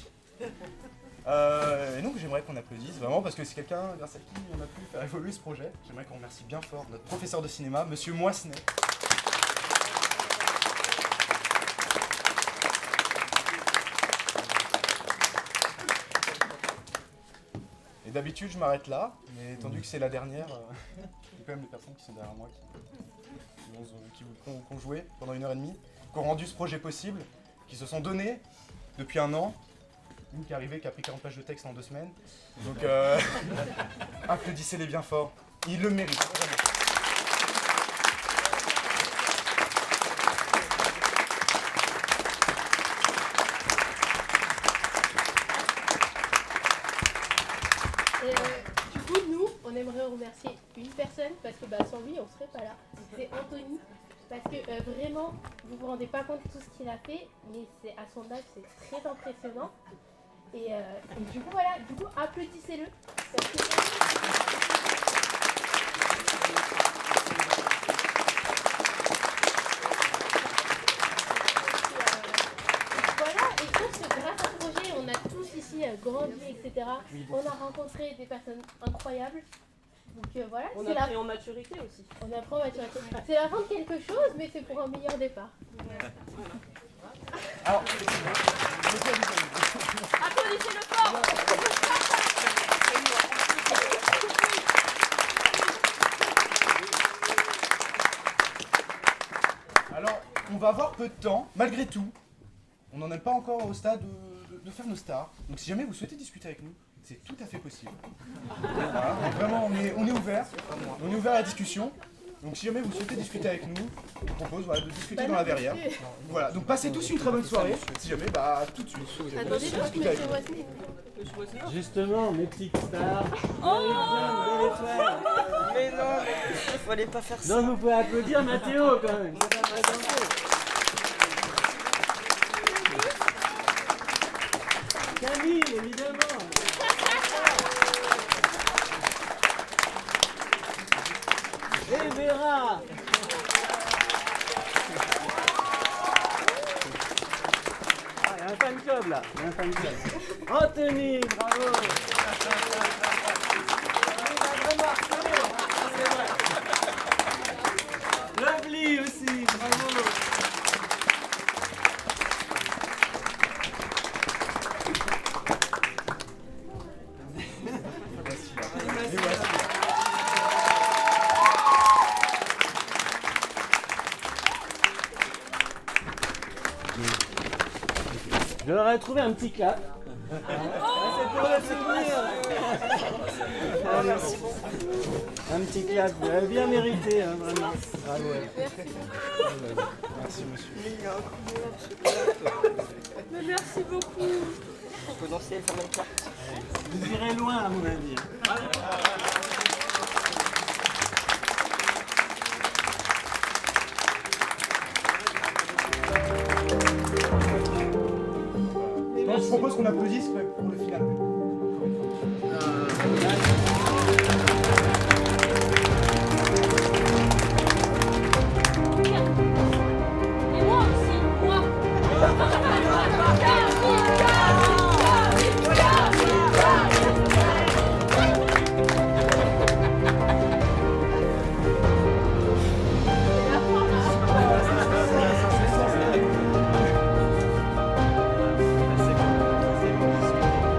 Speaker 2: Et donc j'aimerais qu'on applaudisse vraiment parce que c'est quelqu'un grâce à qui on a pu faire évoluer ce projet. J'aimerais qu'on remercie bien fort notre professeur de cinéma, Monsieur Moissenet. Et d'habitude je m'arrête là, mais étant donné que c'est la dernière, il y a quand même des personnes qui sont derrière moi qui ont joué pendant 1h30, qui ont rendu ce projet possible, qui se sont donnés depuis 1 an. Une qui est arrivée, qui a pris 40 pages de texte en 2 semaines. Donc, applaudissez-les bien fort. Ils le méritent.
Speaker 1: Du coup, nous, on aimerait remercier une personne, parce que sans lui, on serait pas là. C'est Anthony, Parce que vraiment, vous vous rendez pas compte de tout ce qu'il a fait, mais c'est à son âge, c'est très impressionnant. Et du coup, voilà, applaudissez-le. Parce que... Grâce à ce projet, on a tous ici grandi, etc. On a rencontré des personnes incroyables. Donc voilà.
Speaker 7: On a pris en maturité aussi.
Speaker 1: On apprend en maturité. C'est la fin de quelque chose, mais c'est pour un meilleur départ.
Speaker 2: Alors,
Speaker 7: applaudissez-le fort.
Speaker 2: alors, on va avoir peu de temps, malgré tout. On n'en est pas encore au stade de faire nos stars. Donc si jamais vous souhaitez discuter avec nous, c'est tout à fait possible. Voilà, donc vraiment, on est ouvert. On est ouvert à la discussion. Donc si jamais vous souhaitez discuter avec nous, on vous propose de discuter dans la verrière. Voilà, donc passez tous une très bonne soirée. Si jamais, tout de suite.
Speaker 1: Attendez, je vais
Speaker 2: Discutez avec
Speaker 1: mettre
Speaker 2: nous.
Speaker 1: voici.
Speaker 13: Justement, mes petites stars.
Speaker 9: Mais non, il fallait pas faire ça.
Speaker 13: Non, vous pouvez applaudir Mathéo quand même. Ça va présenter. Camille, évidemment. Et Vera. Ah, il y a un fan club là. Il y a un fan club. Anthony, bravo. Lovely aussi, bravo. Je leur ai trouvé un petit clap. C'est pour le souvenir. Un petit clap, vous l'avez bien mérité, hein, vraiment. Bravo.
Speaker 2: Merci monsieur.
Speaker 7: Mais merci beaucoup.
Speaker 9: On peut danser et faire même carte.
Speaker 13: Vous irez loin à mon avis.
Speaker 2: Je propose qu'on applaudisse pour le final.
Speaker 7: Et moi aussi, moi.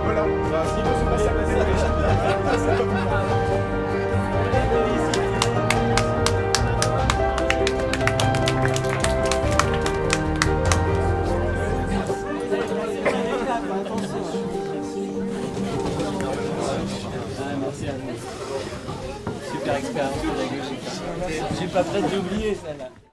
Speaker 2: Voilà, s'il veut se passer à côté de la
Speaker 13: Merci à vous. Super expérience pédagogique. J'ai pas prêt d'oublier celle-là.